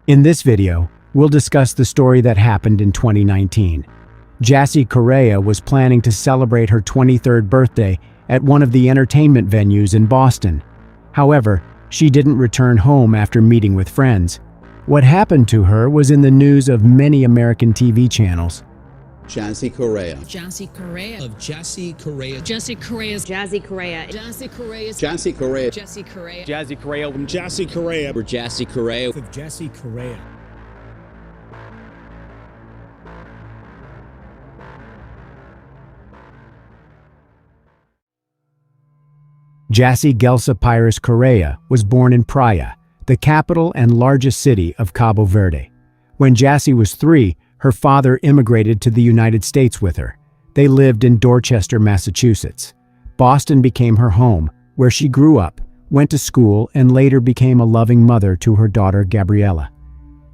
In this video, we'll discuss the story that happened in 2019. Jassy Correia was planning to celebrate her 23rd birthday at one of the entertainment venues in Boston. However, she didn't return home after meeting with friends. What happened to her was in the news of many American TV channels. Jassy Correia. Jassy Correia. Of Jassy Correia. Jassy Correia. Jassy Correia. Jassy Correia. Jassy Correia. Jassy Correia. Jassy Correia. Jassy Correia. For Jassy Correia. Of Jassy Correia. Jassy Gelsa Pires Correia was born in Praia, the capital and largest city of Cabo Verde. When Jassy was 3, her father immigrated to the United States with her. They lived in Dorchester, Massachusetts. Boston became her home, where she grew up, went to school, and later became a loving mother to her daughter Gabriella.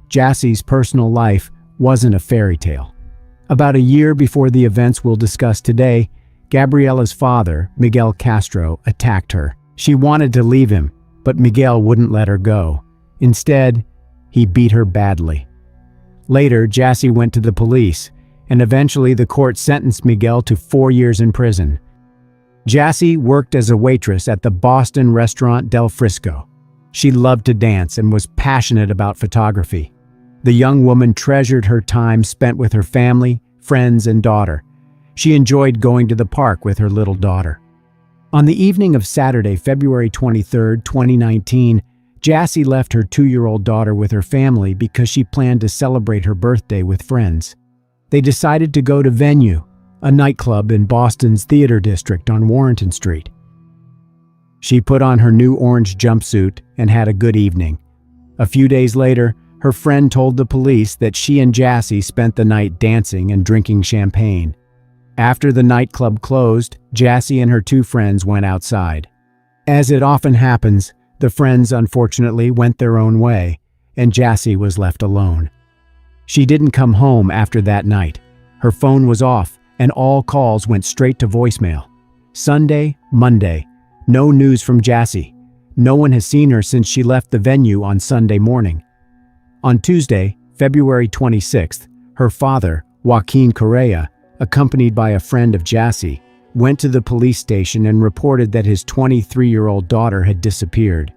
Jassy's personal life wasn't a fairy tale. About a year before the events we'll discuss today, Gabriella's father, Miguel Castro, attacked her. She wanted to leave him, but Miguel wouldn't let her go. Instead, he beat her badly. Later, Jassy went to the police, and eventually the court sentenced Miguel to 4 years in prison. Jassy worked as a waitress at the Boston restaurant Del Frisco. She loved to dance and was passionate about photography. The young woman treasured her time spent with her family, friends, and daughter. She enjoyed going to the park with her little daughter. On the evening of Saturday, February 23, 2019, Jassy left her 2-year-old daughter with her family because she planned to celebrate her birthday with friends. They decided to go to Venue, a nightclub in Boston's Theater District on Warrenton Street. She put on her new orange jumpsuit and had a good evening. A few days later, her friend told the police that she and Jassy spent the night dancing and drinking champagne. After the nightclub closed, Jassy and her 2 friends went outside. As it often happens, the friends unfortunately went their own way, and Jassy was left alone. She didn't come home after that night. Her phone was off, and all calls went straight to voicemail. Sunday, Monday, no news from Jassy. No one has seen her since she left the venue on Sunday morning. On Tuesday, February 26th, her father, Joaquin Correia, accompanied by a friend of Jassy, went to the police station and reported that his 23-year-old daughter had disappeared.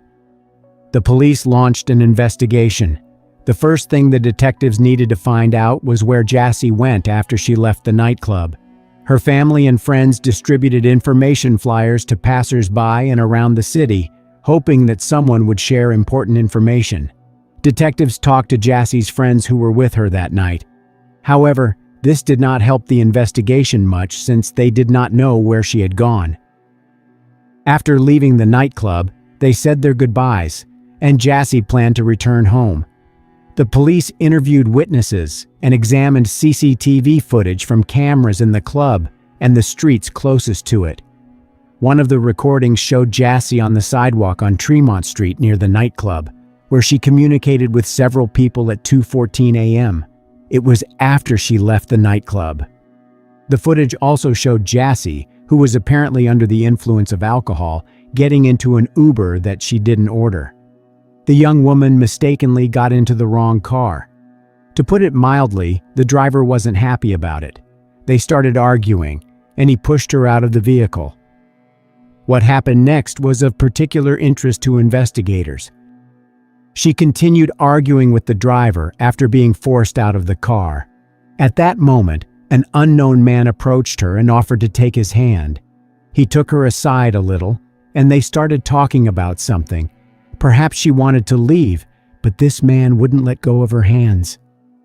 The police launched an investigation. The first thing the detectives needed to find out was where Jassy went after she left the nightclub. Her family and friends distributed information flyers to passers-by and around the city, hoping that someone would share important information. Detectives talked to Jassy's friends who were with her that night. However, this did not help the investigation much since they did not know where she had gone. After leaving the nightclub, they said their goodbyes, and Jassy planned to return home. The police interviewed witnesses and examined CCTV footage from cameras in the club and the streets closest to it. One of the recordings showed Jassy on the sidewalk on Tremont Street near the nightclub, where she communicated with several people at 2:14 a.m. It was after she left the nightclub. The footage also showed Jassy, who was apparently under the influence of alcohol, getting into an Uber that she didn't order. The young woman mistakenly got into the wrong car. To put it mildly, the driver wasn't happy about it. They started arguing, and he pushed her out of the vehicle. What happened next was of particular interest to investigators. She continued arguing with the driver after being forced out of the car. At that moment, an unknown man approached her and offered to take his hand. He took her aside a little, and they started talking about something. Perhaps she wanted to leave, but this man wouldn't let go of her hands.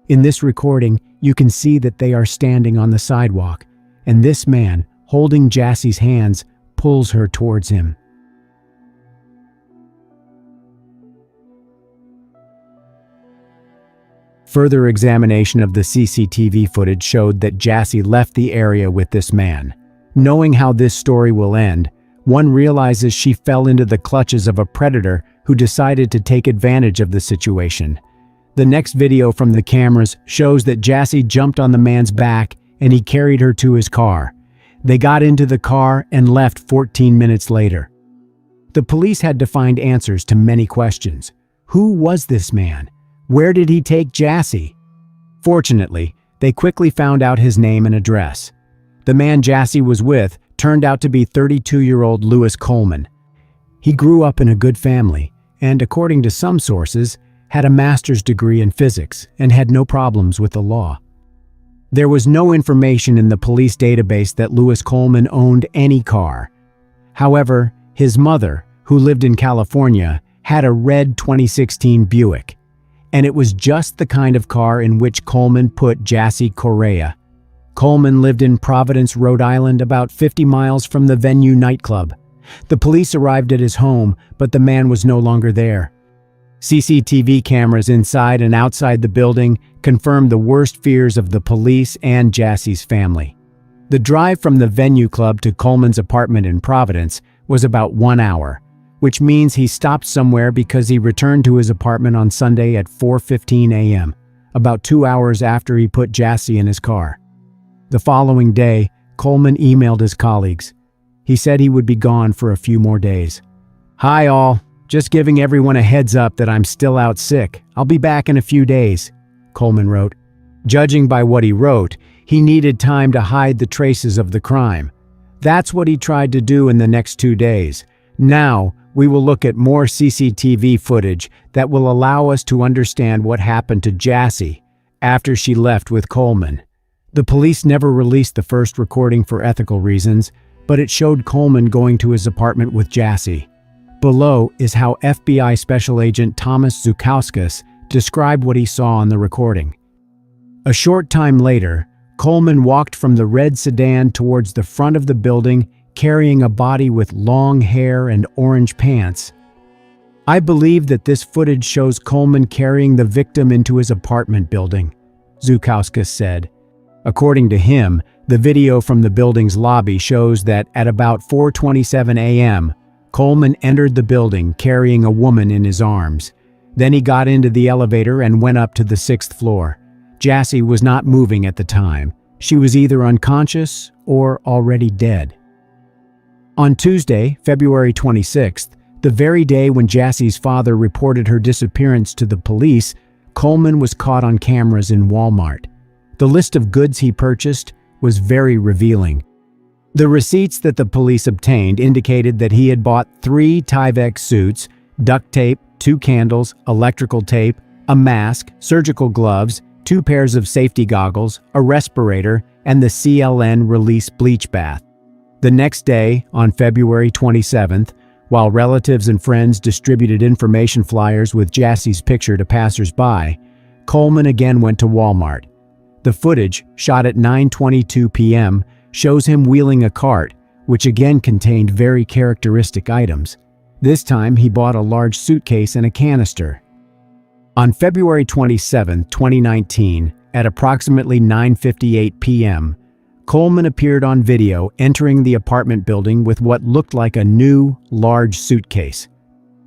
In this recording, you can see that they are standing on the sidewalk, and this man, holding Jassy's hands, pulls her towards him. Further examination of the CCTV footage showed that Jassy left the area with this man. Knowing how this story will end, one realizes she fell into the clutches of a predator who decided to take advantage of the situation. The next video from the cameras shows that Jassy jumped on the man's back and he carried her to his car. They got into the car and left 14 minutes later. The police had to find answers to many questions. Who was this man? Where did he take Jassy? Fortunately, they quickly found out his name and address. The man Jassy was with turned out to be 32-year-old Louis Coleman. He grew up in a good family and, according to some sources, had a master's degree in physics and had no problems with the law. There was no information in the police database that Louis Coleman owned any car. However, his mother, who lived in California, had a red 2016 Buick, and it was just the kind of car in which Coleman put Jassy Correia. Coleman lived in Providence, Rhode Island, about 50 miles from the Venue nightclub. The police arrived at his home, but the man was no longer there. CCTV cameras inside and outside the building confirmed the worst fears of the police and Jassy's family. The drive from the Venue Club to Coleman's apartment in Providence was about 1 hour, which means he stopped somewhere because he returned to his apartment on Sunday at 4:15 a.m., about 2 hours after he put Jassy in his car. The following day, Coleman emailed his colleagues. He said he would be gone for a few more days. "Hi all. Just giving everyone a heads up that I'm still out sick. I'll be back in a few days," Coleman wrote. Judging by what he wrote, he needed time to hide the traces of the crime. That's what he tried to do in the next 2 days. Now, we will look at more CCTV footage that will allow us to understand what happened to Jassy after she left with Coleman. The police never released the first recording for ethical reasons, but it showed Coleman going to his apartment with Jassy. Below is how FBI Special Agent Thomas Zukauskas described what he saw on the recording. A short time later, Coleman walked from the red sedan towards the front of the building carrying a body with long hair and orange pants. "I believe that this footage shows Coleman carrying the victim into his apartment building," Zukauskas said. According to him, the video from the building's lobby shows that at about 4:27 a.m., Coleman entered the building carrying a woman in his arms. Then he got into the elevator and went up to the 6th floor. Jassy was not moving at the time. She was either unconscious or already dead. On Tuesday, February 26th, the very day when Jassy's father reported her disappearance to the police, Coleman was caught on cameras in Walmart. The list of goods he purchased was very revealing. The receipts that the police obtained indicated that he had bought 3 Tyvek suits, duct tape, 2 candles, electrical tape, a mask, surgical gloves, 2 pairs of safety goggles, a respirator, and the CLN release bleach bath. The next day, on February 27th, while relatives and friends distributed information flyers with Jassy's picture to passers-by, Coleman again went to Walmart. The footage, shot at 9:22 p.m., shows him wheeling a cart, which again contained very characteristic items. This time, he bought a large suitcase and a canister. On February 27, 2019, at approximately 9:58 p.m., Coleman appeared on video entering the apartment building with what looked like a new, large suitcase.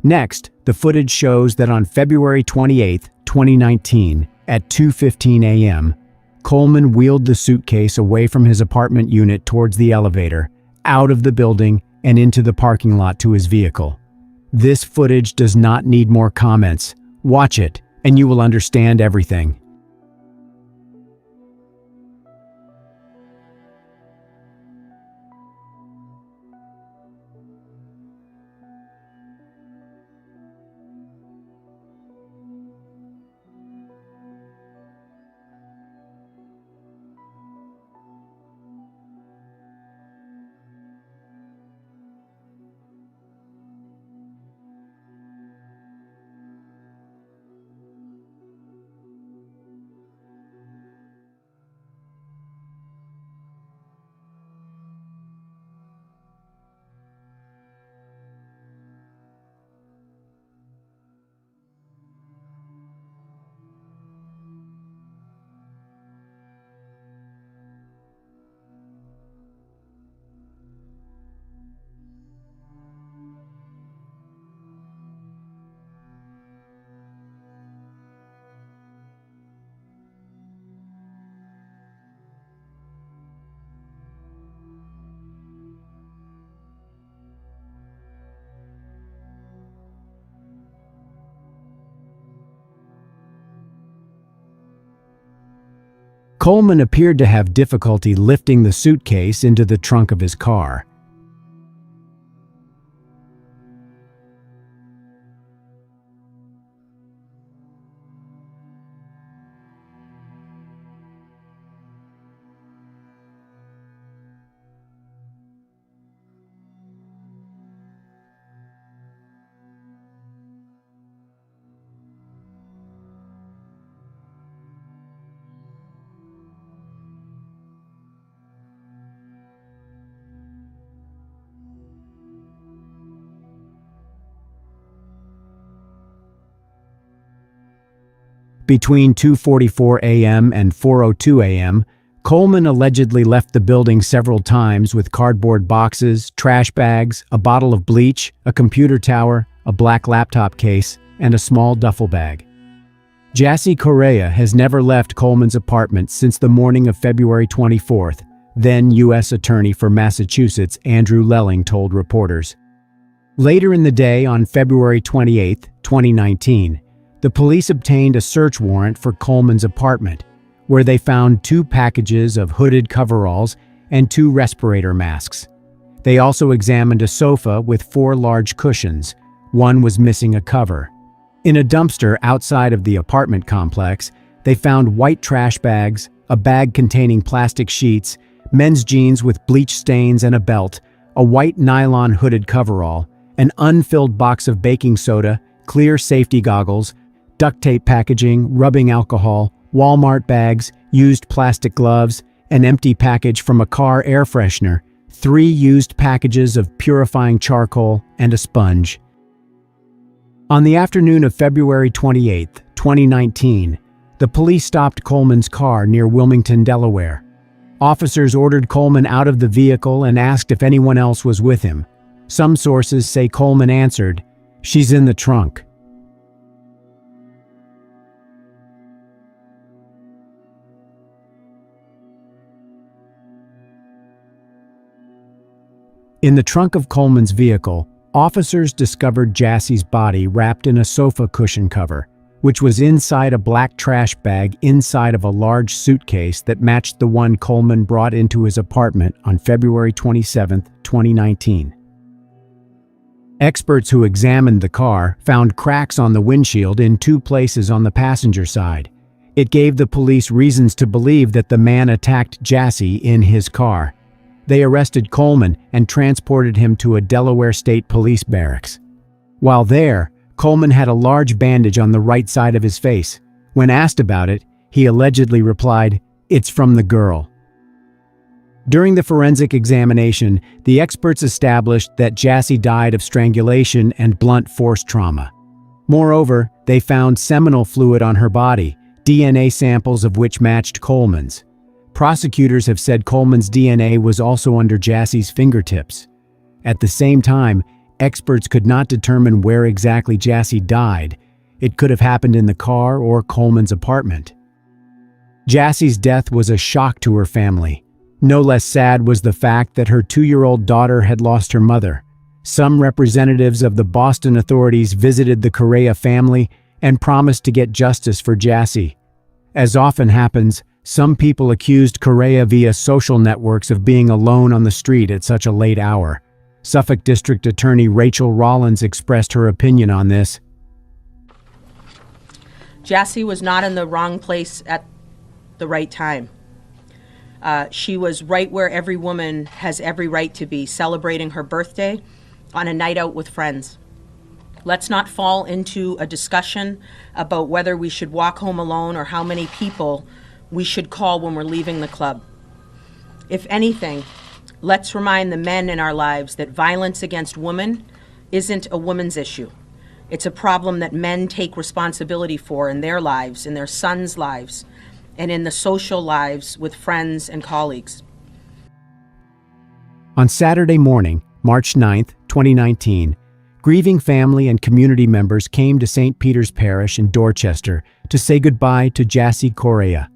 Next, the footage shows that on February 28, 2019, at 2:15 a.m., Coleman wheeled the suitcase away from his apartment unit towards the elevator, out of the building, and into the parking lot to his vehicle. This footage does not need more comments. Watch it, and you will understand everything. Coleman appeared to have difficulty lifting the suitcase into the trunk of his car. Between 2:44 a.m. and 4:02 a.m., Coleman allegedly left the building several times with cardboard boxes, trash bags, a bottle of bleach, a computer tower, a black laptop case, and a small duffel bag. Jassy Correia has never left Coleman's apartment since the morning of February 24th, then U.S. Attorney for Massachusetts Andrew Lelling told reporters. Later in the day, on February 28, 2019, the police obtained a search warrant for Coleman's apartment, where they found 2 packages of hooded coveralls and 2 respirator masks. They also examined a sofa with 4 large cushions. One was missing a cover. In a dumpster outside of the apartment complex, they found white trash bags, a bag containing plastic sheets, men's jeans with bleach stains and a belt, a white nylon hooded coverall, an unfilled box of baking soda, clear safety goggles, duct tape packaging, rubbing alcohol, Walmart bags, used plastic gloves, an empty package from a car air freshener, 3 used packages of purifying charcoal, and a sponge. On the afternoon of February 28, 2019, the police stopped Coleman's car near Wilmington, Delaware. Officers ordered Coleman out of the vehicle and asked if anyone else was with him. Some sources say Coleman answered, "She's in the trunk." In the trunk of Coleman's vehicle, officers discovered Jassy's body wrapped in a sofa cushion cover, which was inside a black trash bag inside of a large suitcase that matched the one Coleman brought into his apartment on February 27, 2019. Experts who examined the car found cracks on the windshield in 2 places on the passenger side. It gave the police reasons to believe that the man attacked Jassy in his car. They arrested Coleman and transported him to a Delaware State Police barracks. While there, Coleman had a large bandage on the right side of his face. When asked about it, he allegedly replied, "It's from the girl." During the forensic examination, the experts established that Jassy died of strangulation and blunt force trauma. Moreover, they found seminal fluid on her body, DNA samples of which matched Coleman's. Prosecutors have said Coleman's DNA was also under Jassy's fingertips. At the same time, experts could not determine where exactly Jassy died. It could have happened in the car or Coleman's apartment. Jassy's death was a shock to her family. No less sad was the fact that her 2-year-old daughter had lost her mother. Some representatives of the Boston authorities visited the Correia family and promised to get justice for Jassy. As often happens, some people accused Correia via social networks of being alone on the street at such a late hour. Suffolk District Attorney Rachel Rollins expressed her opinion on this. Jassy was not in the wrong place at the right time. She was right where every woman has every right to be, celebrating her birthday on a night out with friends. Let's not fall into a discussion about whether we should walk home alone or how many people we should call when we're leaving the club. If anything, let's remind the men in our lives that violence against women isn't a woman's issue. It's a problem that men take responsibility for in their lives, in their sons' lives, and in the social lives with friends and colleagues. On Saturday morning, March 9, 2019, grieving family and community members came to St. Peter's Parish in Dorchester to say goodbye to Jassy Correia.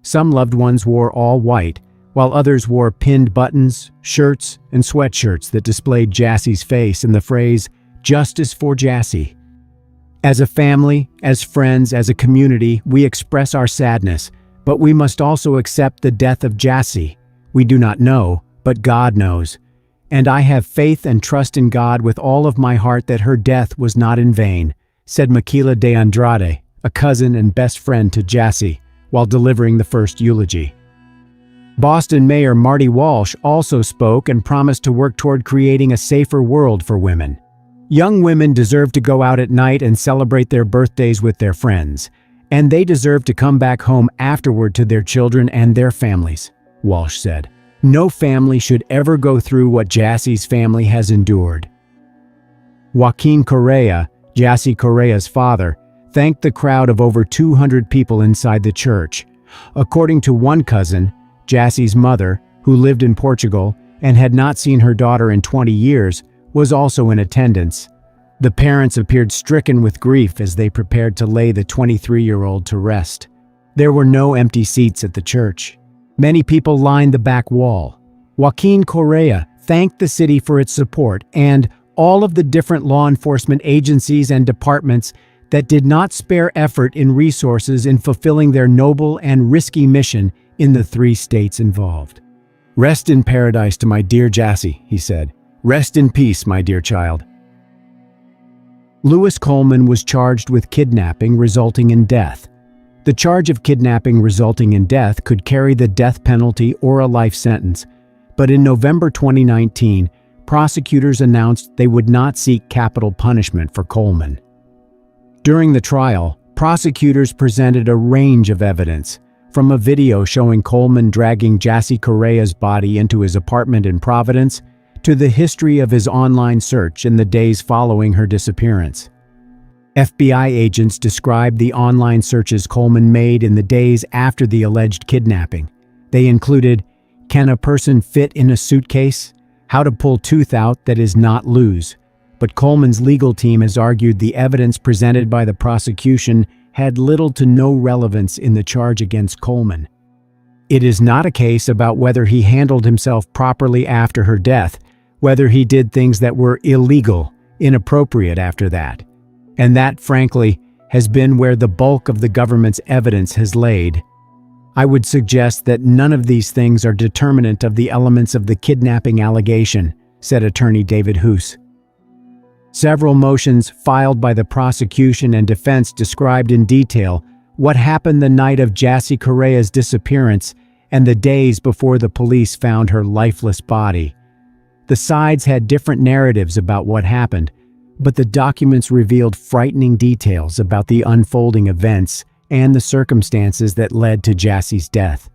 Some loved ones wore all white, while others wore pinned buttons, shirts, and sweatshirts that displayed Jassy's face and the phrase, "Justice for Jassy." As a family, as friends, as a community, we express our sadness, But we must also accept the death of Jassy. We do not know, but God knows. And I have faith and trust in God with all of my heart that her death was not in vain," said Miquela de Andrade, a cousin and best friend to Jassy, while delivering the first eulogy. Boston Mayor Marty Walsh also spoke and promised to work toward creating a safer world for women. "Young women deserve to go out at night and celebrate their birthdays with their friends, and they deserve to come back home afterward to their children and their families," Walsh said. "No family should ever go through what Jassy's family has endured." Joaquin Correia, Jassy Correia's father, thanked the crowd of over 200 people inside the church. According to one cousin, Jassy's mother, who lived in Portugal and had not seen her daughter in 20 years, was also in attendance. The parents appeared stricken with grief as they prepared to lay the 23-year-old to rest. There were no empty seats at the church. Many people lined the back wall. Joaquin Correia thanked the city for its support and all of the different law enforcement agencies and departments that did not spare effort in resources in fulfilling their noble and risky mission in the 3 states involved. "Rest in paradise to my dear Jassy," he said. "Rest in peace, my dear child." Lewis Coleman was charged with kidnapping resulting in death. The charge of kidnapping resulting in death could carry the death penalty or a life sentence, but in November 2019, prosecutors announced they would not seek capital punishment for Coleman. During the trial, prosecutors presented a range of evidence, from a video showing Coleman dragging Jassy Correia's body into his apartment in Providence, to the history of his online search in the days following her disappearance. FBI agents described the online searches Coleman made in the days after the alleged kidnapping. They included, "Can a person fit in a suitcase?" "How to pull tooth out that is not loose." But Coleman's legal team has argued the evidence presented by the prosecution had little to no relevance in the charge against Coleman. It is not a case about whether he handled himself properly after her death, whether he did things that were illegal, inappropriate after that. And that, frankly, has been where the bulk of the government's evidence has laid. I would suggest that none of these things are determinant of the elements of the kidnapping allegation, said attorney David Hoos. Several motions filed by the prosecution and defense described in detail what happened the night of Jassy Correia's disappearance and the days before the police found her lifeless body. The sides had different narratives about what happened, but the documents revealed frightening details about the unfolding events and the circumstances that led to Jassy's death.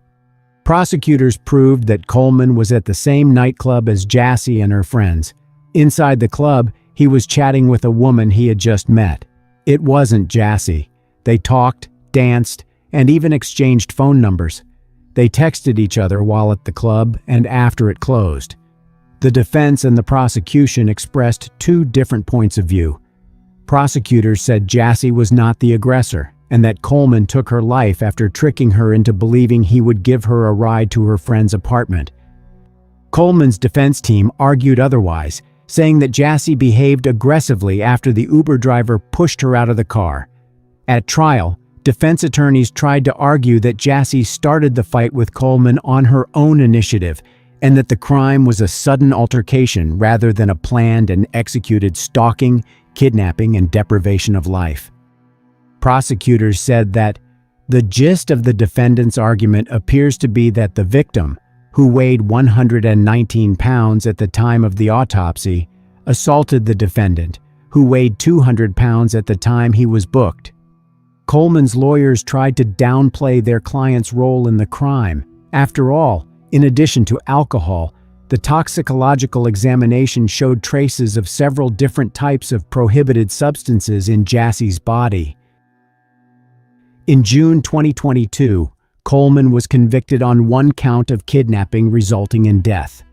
Prosecutors proved that Coleman was at the same nightclub as Jassy and her friends. Inside the club, he was chatting with a woman he had just met. It wasn't Jassy. They talked, danced, and even exchanged phone numbers. They texted each other while at the club and after it closed. The defense and the prosecution expressed 2 different points of view. Prosecutors said Jassy was not the aggressor and that Coleman took her life after tricking her into believing he would give her a ride to her friend's apartment. Coleman's defense team argued otherwise, saying that Jassy behaved aggressively after the Uber driver pushed her out of the car. At trial, defense attorneys tried to argue that Jassy started the fight with Coleman on her own initiative and that the crime was a sudden altercation rather than a planned and executed stalking, kidnapping, and deprivation of life. Prosecutors said that the gist of the defendant's argument appears to be that the victim, who weighed 119 pounds at the time of the autopsy, assaulted the defendant, who weighed 200 pounds at the time he was booked. Coleman's lawyers tried to downplay their client's role in the crime. After all, in addition to alcohol, the toxicological examination showed traces of several different types of prohibited substances in Jassy's body. In June 2022, Coleman was convicted on 1 count of kidnapping resulting in death.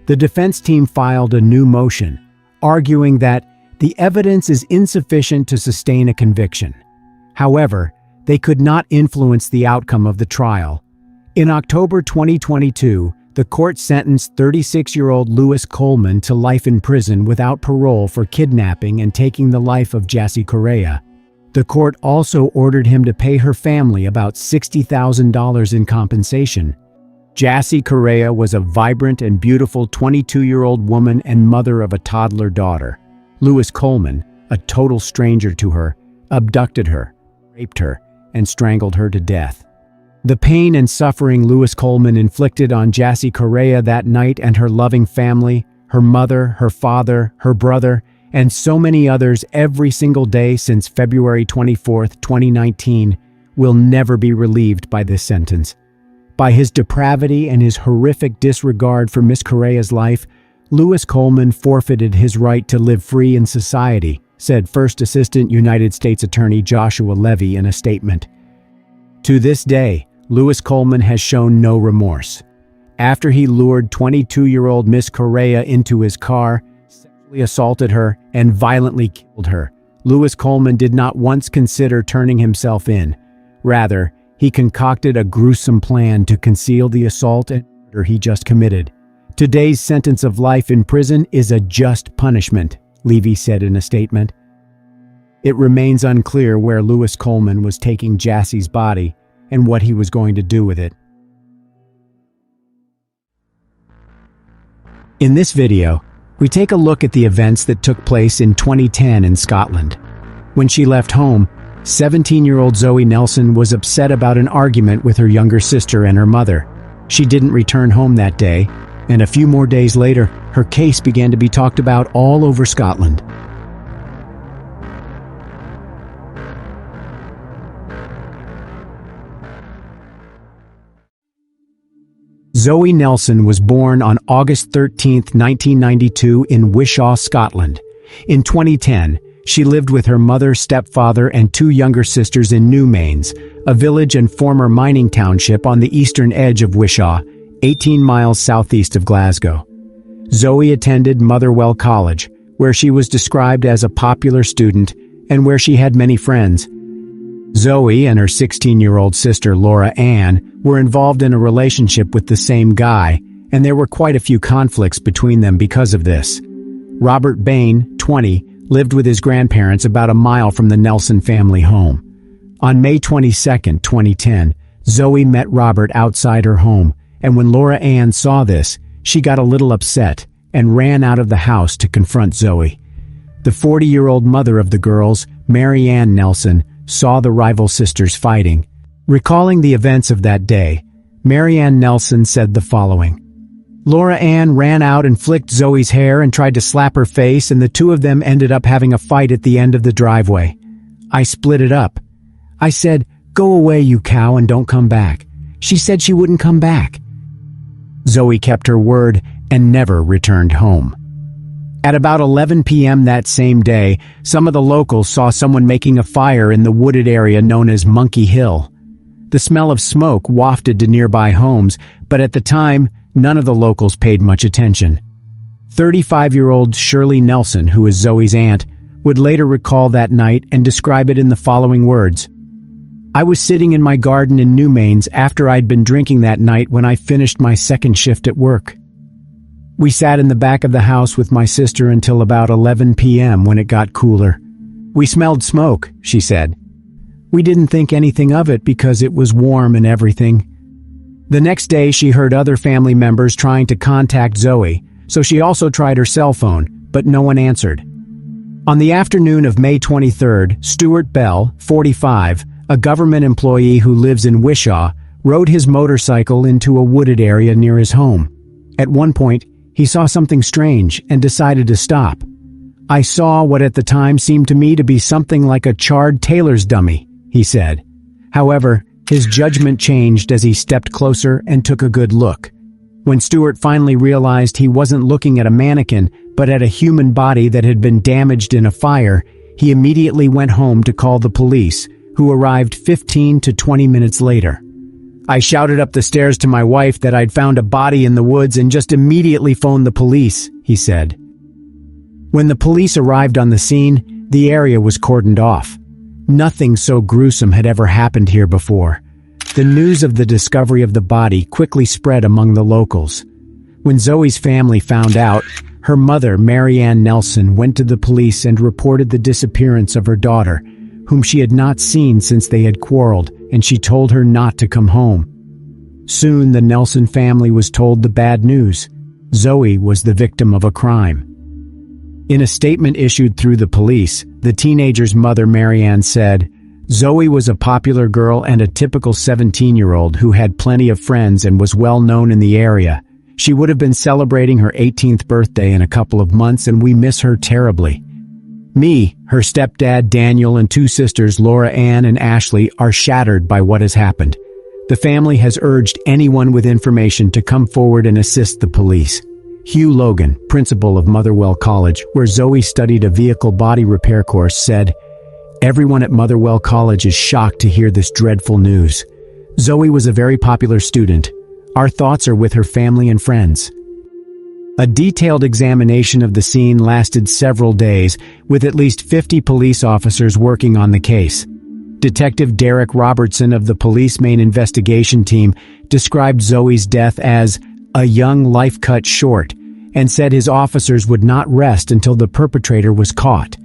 The defense team filed a new motion, arguing that the evidence is insufficient to sustain a conviction. However, they could not influence the outcome of the trial. In October 2022, the court sentenced 36-year-old Lewis Coleman to life in prison without parole for kidnapping and taking the life of Jassy Correia. The court also ordered him to pay her family about $60,000 in compensation. Jassy Correia was a vibrant and beautiful 22-year-old woman and mother of a toddler daughter. Louis Coleman, a total stranger to her, abducted her, raped her, and strangled her to death. The pain and suffering Louis Coleman inflicted on Jassy Correia that night and her loving family, her mother, her father, her brother, and so many others every single day since February 24, 2019, will never be relieved by this sentence. By his depravity and his horrific disregard for Miss Correia's life, Louis Coleman forfeited his right to live free in society, said First Assistant United States Attorney Joshua Levy in a statement. To this day, Louis Coleman has shown no remorse. After he lured 22-year-old Miss Correia into his car, sexually assaulted her, and violently killed her, Louis Coleman did not once consider turning himself in. Rather, he concocted a gruesome plan to conceal the assault and murder he just committed. Today's sentence of life in prison is a just punishment, Levy said in a statement. It remains unclear where Louis Coleman was taking Jassy's body and what he was going to do with it. In this video, we take a look at the events that took place in 2010 in Scotland. When she left home, 17-year-old Zoe Nelson was upset about an argument with her younger sister and her mother. She didn't return home that day, and a few more days later, her case began to be talked about all over Scotland. Zoe Nelson was born on August 13, 1992 in Wishaw, Scotland. In 2010, she lived with her mother, stepfather, and two younger sisters in Newmains, a village and former mining township on the eastern edge of Wishaw, 18 miles southeast of Glasgow. Zoe attended Motherwell College, where she was described as a popular student and where she had many friends. Zoe and her 16-year-old sister Laura Ann were involved in a relationship with the same guy, and there were quite a few conflicts between them because of this. Robert Bain, 20, lived with his grandparents about a mile from the Nelson family home. On May 22, 2010, Zoe met Robert outside her home, and when Laura Ann saw this, she got a little upset and ran out of the house to confront Zoe. The 40-year-old mother of the girls, Mary Ann Nelson, saw the rival sisters fighting. Recalling the events of that day, Mary Ann Nelson said the following: Laura Ann ran out and flicked Zoe's hair and tried to slap her face, and the two of them ended up having a fight at the end of the driveway. I split it up. I said, "Go away, you cow, and don't come back." She said she wouldn't come back. Zoe kept her word and never returned home. At about 11 p.m. that same day, some of the locals saw someone making a fire in the wooded area known as Monkey Hill. The smell of smoke wafted to nearby homes, but at the time, none of the locals paid much attention. 35-year-old Shirley Nelson, who is Zoe's aunt, would later recall that night and describe it in the following words: I was sitting in my garden in Newmains after I'd been drinking that night when I finished my second shift at work. We sat in the back of the house with my sister until about 11 p.m. when it got cooler. We smelled smoke, she said. We didn't think anything of it because it was warm and everything. The next day she heard other family members trying to contact Zoe, so she also tried her cell phone, but no one answered. On the afternoon of May 23rd, Stuart Bell, 45, a government employee who lives in Wishaw, rode his motorcycle into a wooded area near his home. At one point, he saw something strange and decided to stop. I saw what at the time seemed to me to be something like a charred tailor's dummy, he said. However, his judgment changed as he stepped closer and took a good look. When Stuart finally realized he wasn't looking at a mannequin, but at a human body that had been damaged in a fire, he immediately went home to call the police, who arrived 15 to 20 minutes later. I shouted up the stairs to my wife that I'd found a body in the woods and just immediately phoned the police, he said. When the police arrived on the scene, the area was cordoned off. Nothing so gruesome had ever happened here before. The news of the discovery of the body quickly spread among the locals. When Zoe's family found out, her mother, Mary Ann Nelson, went to the police and reported the disappearance of her daughter, whom she had not seen since they had quarreled, and she told her not to come home. Soon the Nelson family was told the bad news. Zoe was the victim of a crime. In a statement issued through the police, the teenager's mother, Marianne, said, "Zoe was a popular girl and a typical 17-year-old who had plenty of friends and was well known in the area. She would have been celebrating her 18th birthday in a couple of months, and we miss her terribly. Me, her stepdad Daniel, and two sisters Laura Ann and Ashley are shattered by what has happened. The family has urged anyone with information to come forward and assist the police." Hugh Logan, principal of Motherwell College, where Zoe studied a vehicle body repair course, said, "Everyone at Motherwell College is shocked to hear this dreadful news. Zoe was a very popular student. Our thoughts are with her family and friends." A detailed examination of the scene lasted several days, with at least 50 police officers working on the case. Detective Derek Robertson of the police main investigation team described Zoe's death as a young life cut short and said his officers would not rest until the perpetrator was caught.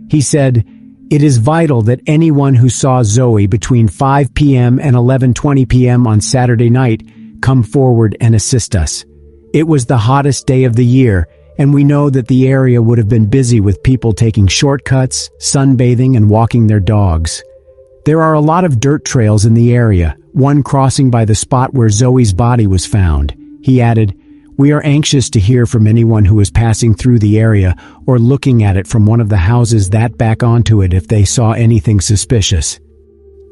He said, "It is vital that anyone who saw Zoe between 5 p.m. and 11:20 p.m. on Saturday night come forward and assist us. It was the hottest day of the year, and we know that the area would have been busy with people taking shortcuts, sunbathing, and walking their dogs. There are a lot of dirt trails in the area, one crossing by the spot where Zoe's body was found." He added, "We are anxious to hear from anyone who is passing through the area or looking at it from one of the houses that back onto it if they saw anything suspicious."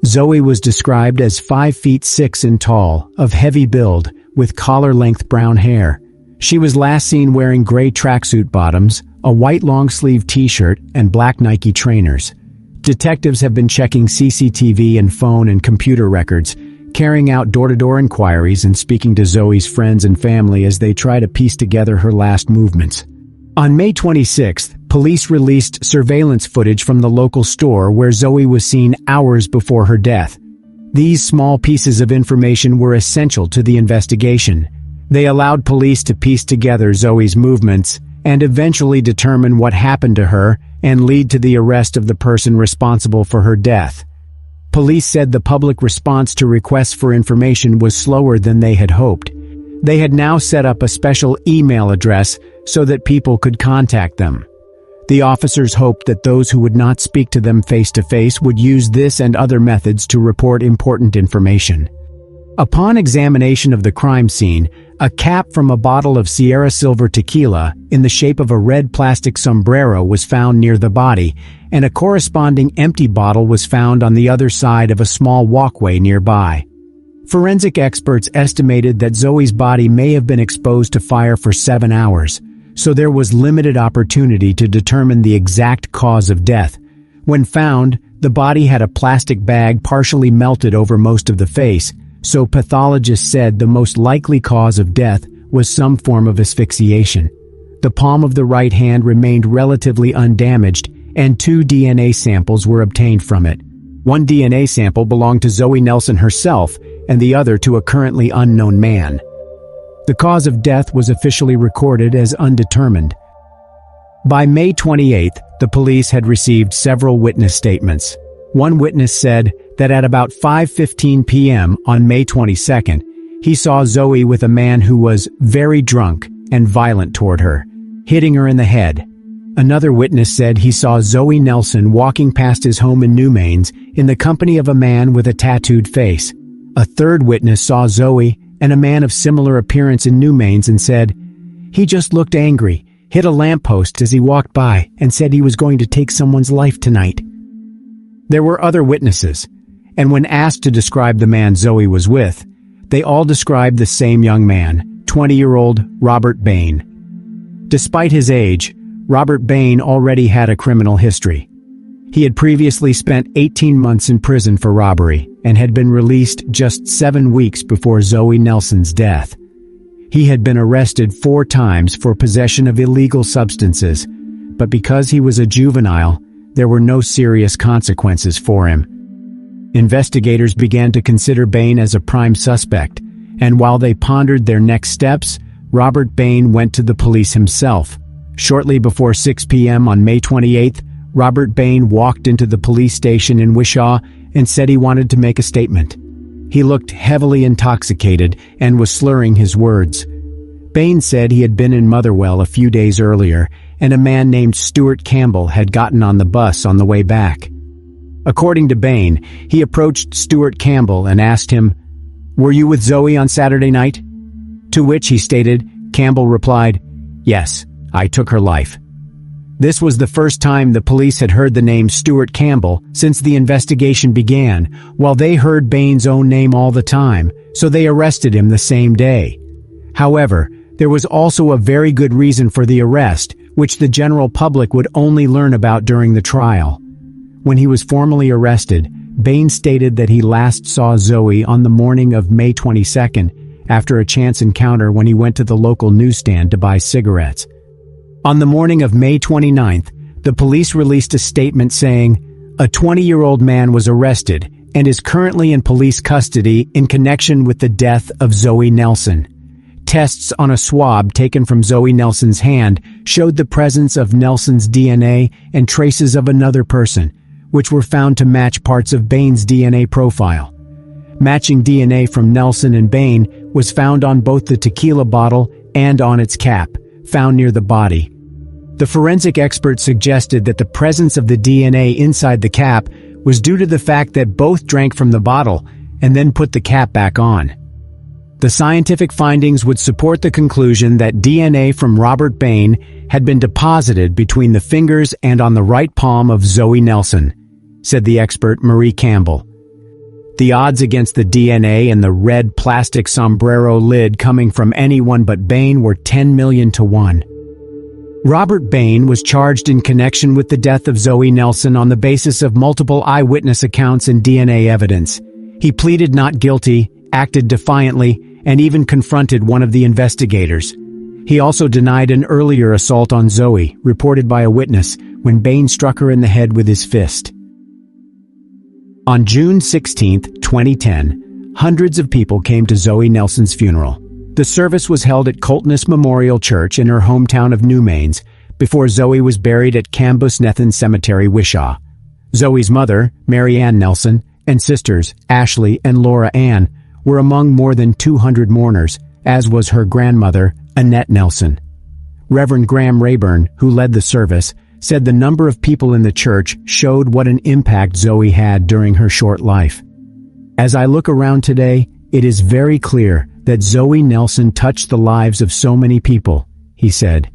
Zoe was described as 5 feet 6 in tall, of heavy build, with collar-length brown hair. She was last seen wearing gray tracksuit bottoms, a white long-sleeve t-shirt, and black Nike trainers. Detectives have been checking CCTV and phone and computer records, carrying out door-to-door inquiries and speaking to Zoe's friends and family as they try to piece together her last movements. On May 26th, police released surveillance footage from the local store where Zoe was seen hours before her death. These small pieces of information were essential to the investigation. They allowed police to piece together Zoe's movements and eventually determine what happened to her and lead to the arrest of the person responsible for her death. Police said the public response to requests for information was slower than they had hoped. They had now set up a special email address so that people could contact them. The officers hoped that those who would not speak to them face-to-face would use this and other methods to report important information. Upon examination of the crime scene, a cap from a bottle of Sierra Silver tequila in the shape of a red plastic sombrero was found near the body, and a corresponding empty bottle was found on the other side of a small walkway nearby. Forensic experts estimated that Zoe's body may have been exposed to fire for 7 hours, so there was limited opportunity to determine the exact cause of death. When found, the body had a plastic bag partially melted over most of the face, so pathologists said the most likely cause of death was some form of asphyxiation. The palm of the right hand remained relatively undamaged, and 2 DNA samples were obtained from it. One DNA sample belonged to Zoe Nelson herself, and the other to a currently unknown man. The cause of death was officially recorded as undetermined. By May 28th, the police had received several witness statements. One witness said that at about 5:15 p.m. on May 22nd, he saw Zoe with a man who was very drunk and violent toward her, hitting her in the head. Another witness said he saw Zoe Nelson walking past his home in Newmains in the company of a man with a tattooed face. A third witness saw Zoe and a man of similar appearance in Newmains and said, "He just looked angry, hit a lamppost as he walked by, and said he was going to take someone's life tonight." There were other witnesses, and when asked to describe the man Zoe was with, they all described the same young man, 20-year-old Robert Bain. Despite his age, Robert Bain already had a criminal history. He had previously spent 18 months in prison for robbery and had been released just 7 weeks before Zoe Nelson's death. He had been arrested 4 times for possession of illegal substances, but because he was a juvenile, there were no serious consequences for him. Investigators began to consider Bain as a prime suspect, and while they pondered their next steps, Robert Bain went to the police himself. Shortly before 6 p.m. on May 28th, Robert Bain walked into the police station in Wishaw and said he wanted to make a statement. He looked heavily intoxicated and was slurring his words. Bain said he had been in Motherwell a few days earlier, and a man named Stuart Campbell had gotten on the bus on the way back. According to Bain, he approached Stuart Campbell and asked him, "Were you with Zoe on Saturday night?" To which he stated, Campbell replied, "Yes, I took her life." This was the first time the police had heard the name Stuart Campbell since the investigation began, while they heard Bain's own name all the time, so they arrested him the same day. However, there was also a very good reason for the arrest, which the general public would only learn about during the trial. When he was formally arrested, Bain stated that he last saw Zoe on the morning of May 22nd after a chance encounter when he went to the local newsstand to buy cigarettes. On the morning of May 29th, the police released a statement saying, "A 20-year-old man was arrested and is currently in police custody in connection with the death of Zoe Nelson." Tests on a swab taken from Zoe Nelson's hand showed the presence of Nelson's DNA and traces of another person, which were found to match parts of Bain's DNA profile. Matching DNA from Nelson and Bain was found on both the tequila bottle and on its cap, found near the body. The forensic expert suggested that the presence of the DNA inside the cap was due to the fact that both drank from the bottle and then put the cap back on. The scientific findings would support the conclusion that DNA from Robert Bain had been deposited between the fingers and on the right palm of Zoe Nelson, said the expert Marie Campbell. The odds against the DNA and the red plastic sombrero lid coming from anyone but Bain were 10 million to 1. Robert Bain was charged in connection with the death of Zoe Nelson on the basis of multiple eyewitness accounts and DNA evidence. He pleaded not guilty, acted defiantly, and even confronted one of the investigators. He also denied an earlier assault on Zoe, reported by a witness, when Bain struck her in the head with his fist. On June 16, 2010, hundreds of people came to Zoe Nelson's funeral. The service was held at Coltness Memorial Church in her hometown of Newmains, before Zoe was buried at Cambusnethan Cemetery, Wishaw. Zoe's mother, Mary Ann Nelson, and sisters, Ashley and Laura Ann, were among more than 200 mourners, as was her grandmother, Annette Nelson. Reverend Graham Rayburn, who led the service, said the number of people in the church showed what an impact Zoe had during her short life. "As I look around today, it is very clear that Zoe Nelson touched the lives of so many people," he said.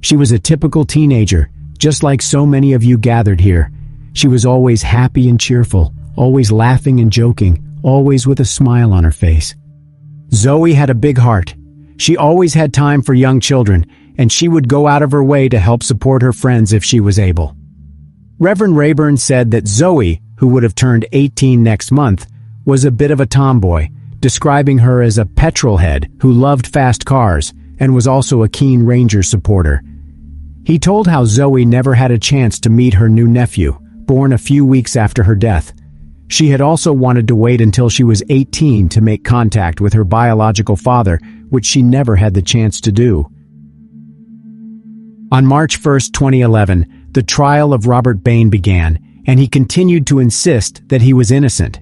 "She was a typical teenager, just like so many of you gathered here. She was always happy and cheerful, always laughing and joking, always with a smile on her face. Zoe had a big heart. She always had time for young children, and she would go out of her way to help support her friends if she was able." Reverend Rayburn said that Zoe, who would have turned 18 next month, was a bit of a tomboy, describing her as a petrolhead who loved fast cars and was also a keen Ranger supporter. He told how Zoe never had a chance to meet her new nephew, born a few weeks after her death. She had also wanted to wait until she was 18 to make contact with her biological father, which she never had the chance to do. On March 1, 2011, the trial of Robert Bain began, and he continued to insist that he was innocent.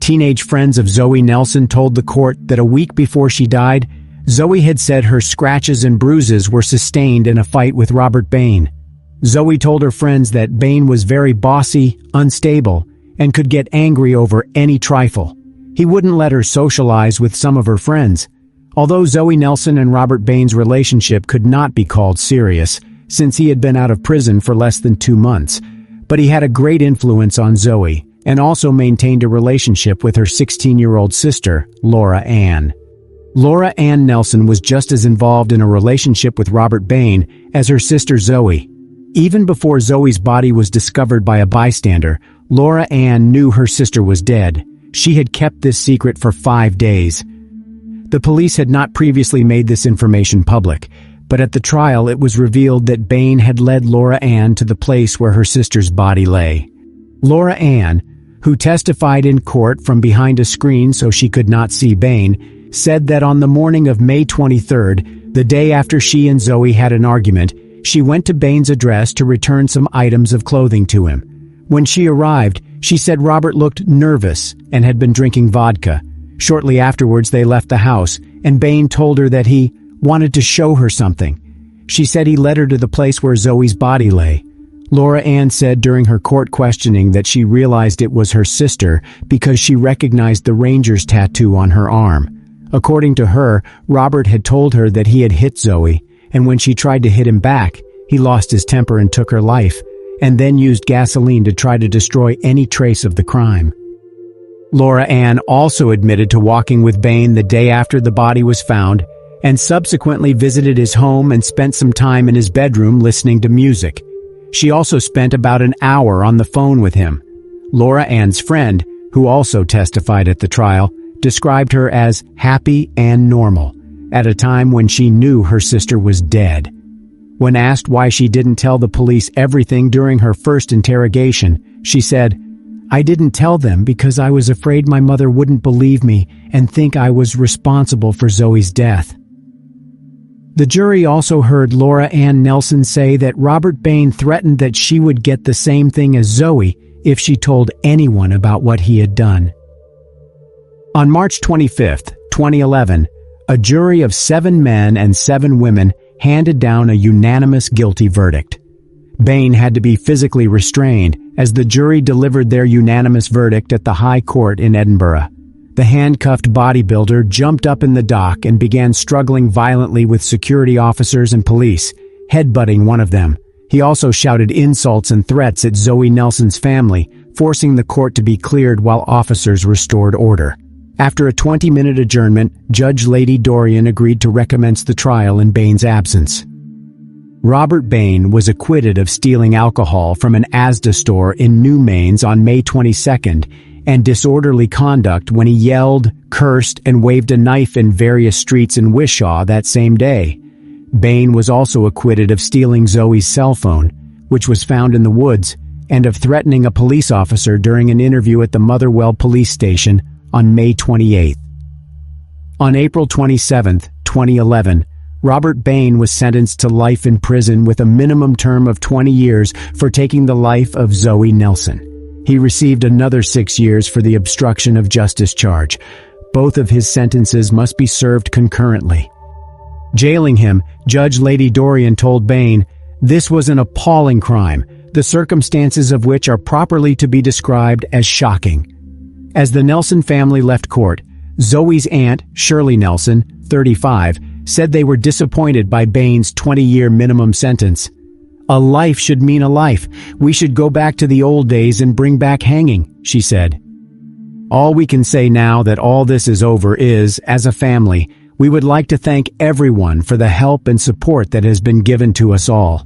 Teenage friends of Zoe Nelson told the court that a week before she died, Zoe had said her scratches and bruises were sustained in a fight with Robert Bain. Zoe told her friends that Bain was very bossy, unstable, and could get angry over any trifle. He wouldn't let her socialize with some of her friends. Although Zoe Nelson and Robert Bain's relationship could not be called serious, since he had been out of prison for less than 2 months, but he had a great influence on Zoe, and also maintained a relationship with her 16-year-old sister, Laura Ann. Laura Ann Nelson was just as involved in a relationship with Robert Bain as her sister Zoe. Even before Zoe's body was discovered by a bystander, Laura Ann knew her sister was dead. She had kept this secret for 5 days. The police had not previously made this information public, but at the trial it was revealed that Bain had led Laura Ann to the place where her sister's body lay. Laura Ann, who testified in court from behind a screen so she could not see Bain, said that on the morning of May 23rd, the day after she and Zoe had an argument, She went to Bain's address to return some items of clothing to him. When she arrived, she said Robert looked nervous and had been drinking vodka. Shortly afterwards, they left the house, and Bain told her that he wanted to show her something. She said he led her to the place where Zoe's body lay. Laura Ann said during her court questioning that she realized it was her sister because she recognized the Ranger's tattoo on her arm. According to her, Robert had told her that he had hit Zoe, and when she tried to hit him back, he lost his temper and took her life, and then used gasoline to try to destroy any trace of the crime. Laura Ann also admitted to walking with Bain the day after the body was found, and subsequently visited his home and spent some time in his bedroom listening to music. She also spent about an hour on the phone with him. Laura Ann's friend, who also testified at the trial, described her as happy and normal, at a time when she knew her sister was dead. When asked why she didn't tell the police everything during her first interrogation, she said, "I didn't tell them because I was afraid my mother wouldn't believe me and think I was responsible for Zoe's death." The jury also heard Laura Ann Nelson say that Robert Bain threatened that she would get the same thing as Zoe if she told anyone about what he had done. On March 25, 2011, a jury of 7 men and 7 women handed down a unanimous guilty verdict. Bain had to be physically restrained as the jury delivered their unanimous verdict at the High Court in Edinburgh. The handcuffed bodybuilder jumped up in the dock and began struggling violently with security officers and police, headbutting one of them. He also shouted insults and threats at Zoe Nelson's family, forcing the court to be cleared while officers restored order. After a 20-minute adjournment, Judge Lady Dorian agreed to recommence the trial in Bain's absence. Robert Bain was acquitted of stealing alcohol from an Asda store in New Mains on May 22nd and disorderly conduct when he yelled, cursed, and waved a knife in various streets in Wishaw that same day. Bain was also acquitted of stealing Zoe's cell phone, which was found in the woods, and of threatening a police officer during an interview at the Motherwell police station on May 28th. On April 27, 2011, Robert Bain was sentenced to life in prison with a minimum term of 20 years for taking the life of Zoe Nelson. He received another 6 years for the obstruction of justice charge. Both of his sentences must be served concurrently. Jailing him, Judge Lady Dorian told Bain, "This was an appalling crime, the circumstances of which are properly to be described as shocking." As the Nelson family left court, Zoe's aunt, Shirley Nelson, 35, said they were disappointed by Bain's 20-year minimum sentence. "A life should mean a life. We should go back to the old days and bring back hanging," she said. "All we can say now that all this is over is, as a family, we would like to thank everyone for the help and support that has been given to us all.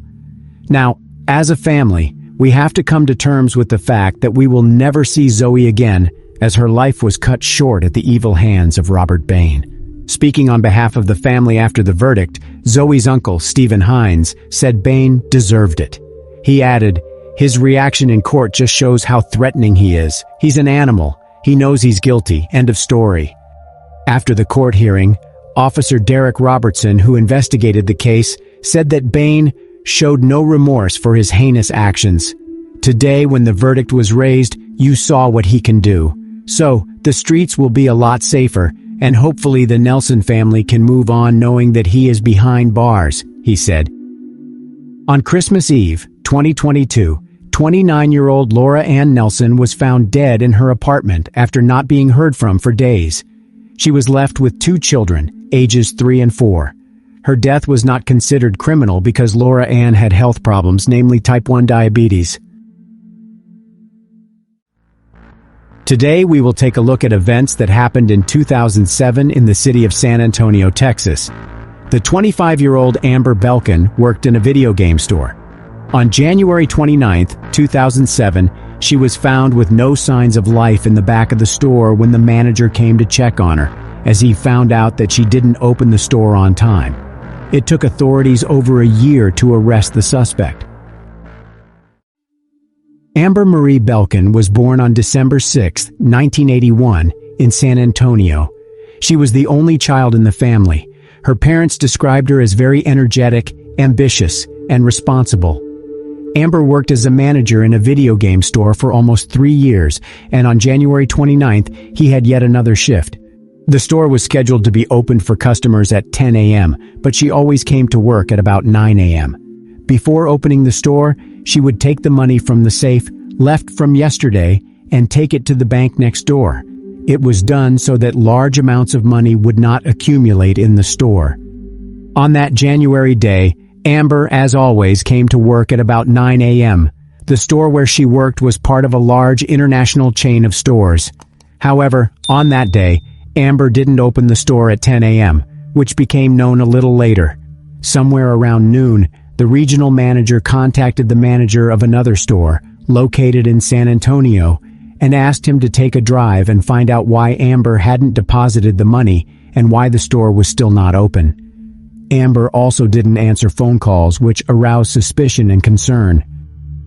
Now, as a family, we have to come to terms with the fact that we will never see Zoe again, as her life was cut short at the evil hands of Robert Bain." Speaking on behalf of the family after the verdict, Zoe's uncle, Stephen Hines, said Bain deserved it. He added, "His reaction in court just shows how threatening he is. He's an animal. He knows he's guilty. End of story." After the court hearing, Officer Derek Robertson, who investigated the case, said that Bain showed no remorse for his heinous actions. "Today, when the verdict was raised, you saw what he can do. So, the streets will be a lot safer, and hopefully the Nelson family can move on knowing that he is behind bars," he said. On Christmas Eve, 2022, 29-year-old Laura Ann Nelson was found dead in her apartment after not being heard from for days. She was left with 2 children, ages 3 and 4. Her death was not considered criminal because Laura Ann had health problems, namely type 1 diabetes. Today we will take a look at events that happened in 2007 in the city of San Antonio, Texas. The 25-year-old Amber Belkin worked in a video game store. On January 29, 2007, she was found with no signs of life in the back of the store when the manager came to check on her, as he found out that she didn't open the store on time. It took authorities over a year to arrest the suspect. Amber Marie Belkin was born on December 6, 1981, in San Antonio. She was the only child in the family. Her parents described her as very energetic, ambitious, and responsible. Amber worked as a manager in a video game store for almost 3 years, and on January 29th, he had yet another shift. The store was scheduled to be opened for customers at 10 a.m., but she always came to work at about 9 a.m. Before opening the store, she would take the money from the safe left from yesterday and take it to the bank next door. It was done so that large amounts of money would not accumulate in the store. On that January day, Amber, as always, came to work at about 9 a.m. The store where she worked was part of a large international chain of stores. However, on that day, Amber didn't open the store at 10 a.m., which became known a little later. Somewhere around noon, the regional manager contacted the manager of another store, located in San Antonio, and asked him to take a drive and find out why Amber hadn't deposited the money and why the store was still not open. Amber also didn't answer phone calls, which aroused suspicion and concern.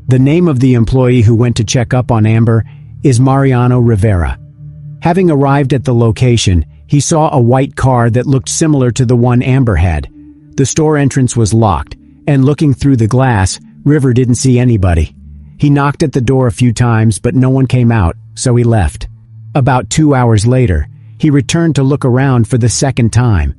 The name of the employee who went to check up on Amber is Mariano Rivera. Having arrived at the location, he saw a white car that looked similar to the one Amber had. The store entrance was locked, and looking through the glass, River didn't see anybody. He knocked at the door a few times, but no one came out, so he left. About 2 hours later, he returned to look around for the second time.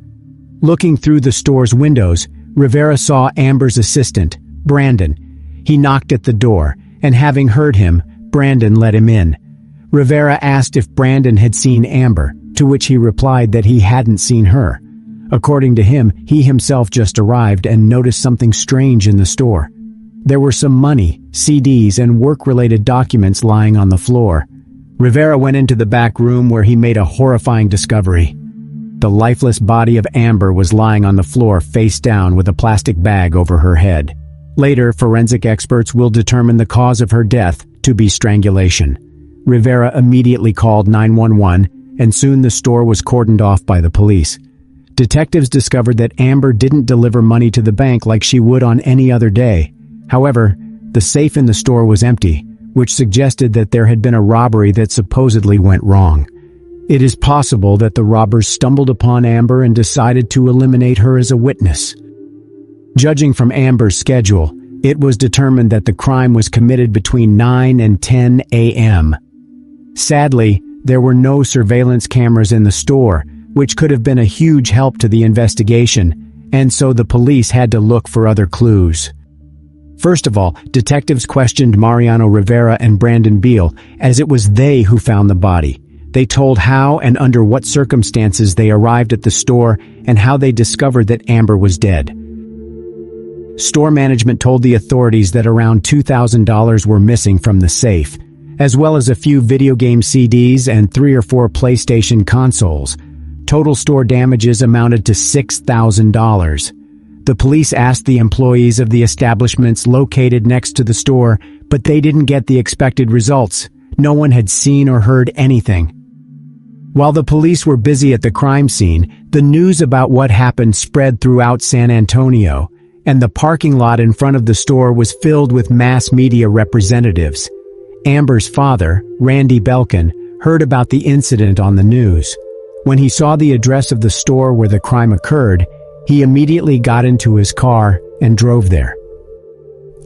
Looking through the store's windows, Rivera saw Amber's assistant, Brandon. He knocked at the door, and having heard him, Brandon let him in. Rivera asked if Brandon had seen Amber, to which he replied that he hadn't seen her. According to him, he himself just arrived and noticed something strange in the store. There were some money, CDs, and work-related documents lying on the floor. Rivera went into the back room where he made a horrifying discovery. The lifeless body of Amber was lying on the floor face down with a plastic bag over her head. Later, forensic experts will determine the cause of her death to be strangulation. Rivera immediately called 911, and soon the store was cordoned off by the police. Detectives discovered that Amber didn't deliver money to the bank like she would on any other day. However, the safe in the store was empty, which suggested that there had been a robbery that supposedly went wrong. It is possible that the robbers stumbled upon Amber and decided to eliminate her as a witness. Judging from Amber's schedule, it was determined that the crime was committed between 9 and 10 a.m. Sadly, there were no surveillance cameras in the store, which could have been a huge help to the investigation, and so the police had to look for other clues. First of all, detectives questioned Mariano Rivera and Brandon Beal, as it was they who found the body. They told how and under what circumstances they arrived at the store and how they discovered that Amber was dead. Store management told the authorities that around $2,000 were missing from the safe, as well as a few video game CDs and 3 or 4 PlayStation consoles. Total store damages amounted to $6,000. The police asked the employees of the establishments located next to the store, but they didn't get the expected results. No one had seen or heard anything. While the police were busy at the crime scene, the news about what happened spread throughout San Antonio, and the parking lot in front of the store was filled with mass media representatives. Amber's father, Randy Belkin, heard about the incident on the news. When he saw the address of the store where the crime occurred, he immediately got into his car and drove there.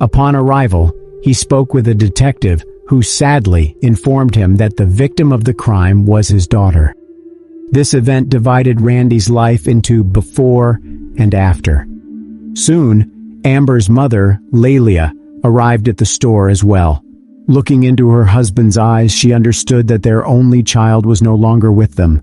Upon arrival, he spoke with a detective who sadly informed him that the victim of the crime was his daughter. This event divided Randy's life into before and after. Soon, Amber's mother, Lelia, arrived at the store as well. Looking into her husband's eyes, she understood that their only child was no longer with them.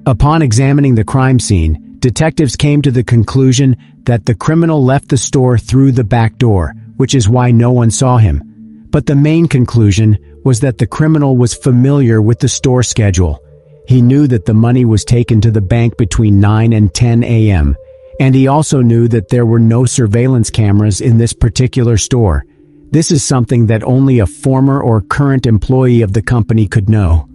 Upon examining the crime scene, detectives came to the conclusion that the criminal left the store through the back door, which is why no one saw him. But the main conclusion was that the criminal was familiar with the store schedule. He knew that the money was taken to the bank between 9 and 10 a.m., and he also knew that there were no surveillance cameras in this particular store. This is something that only a former or current employee of the company could know.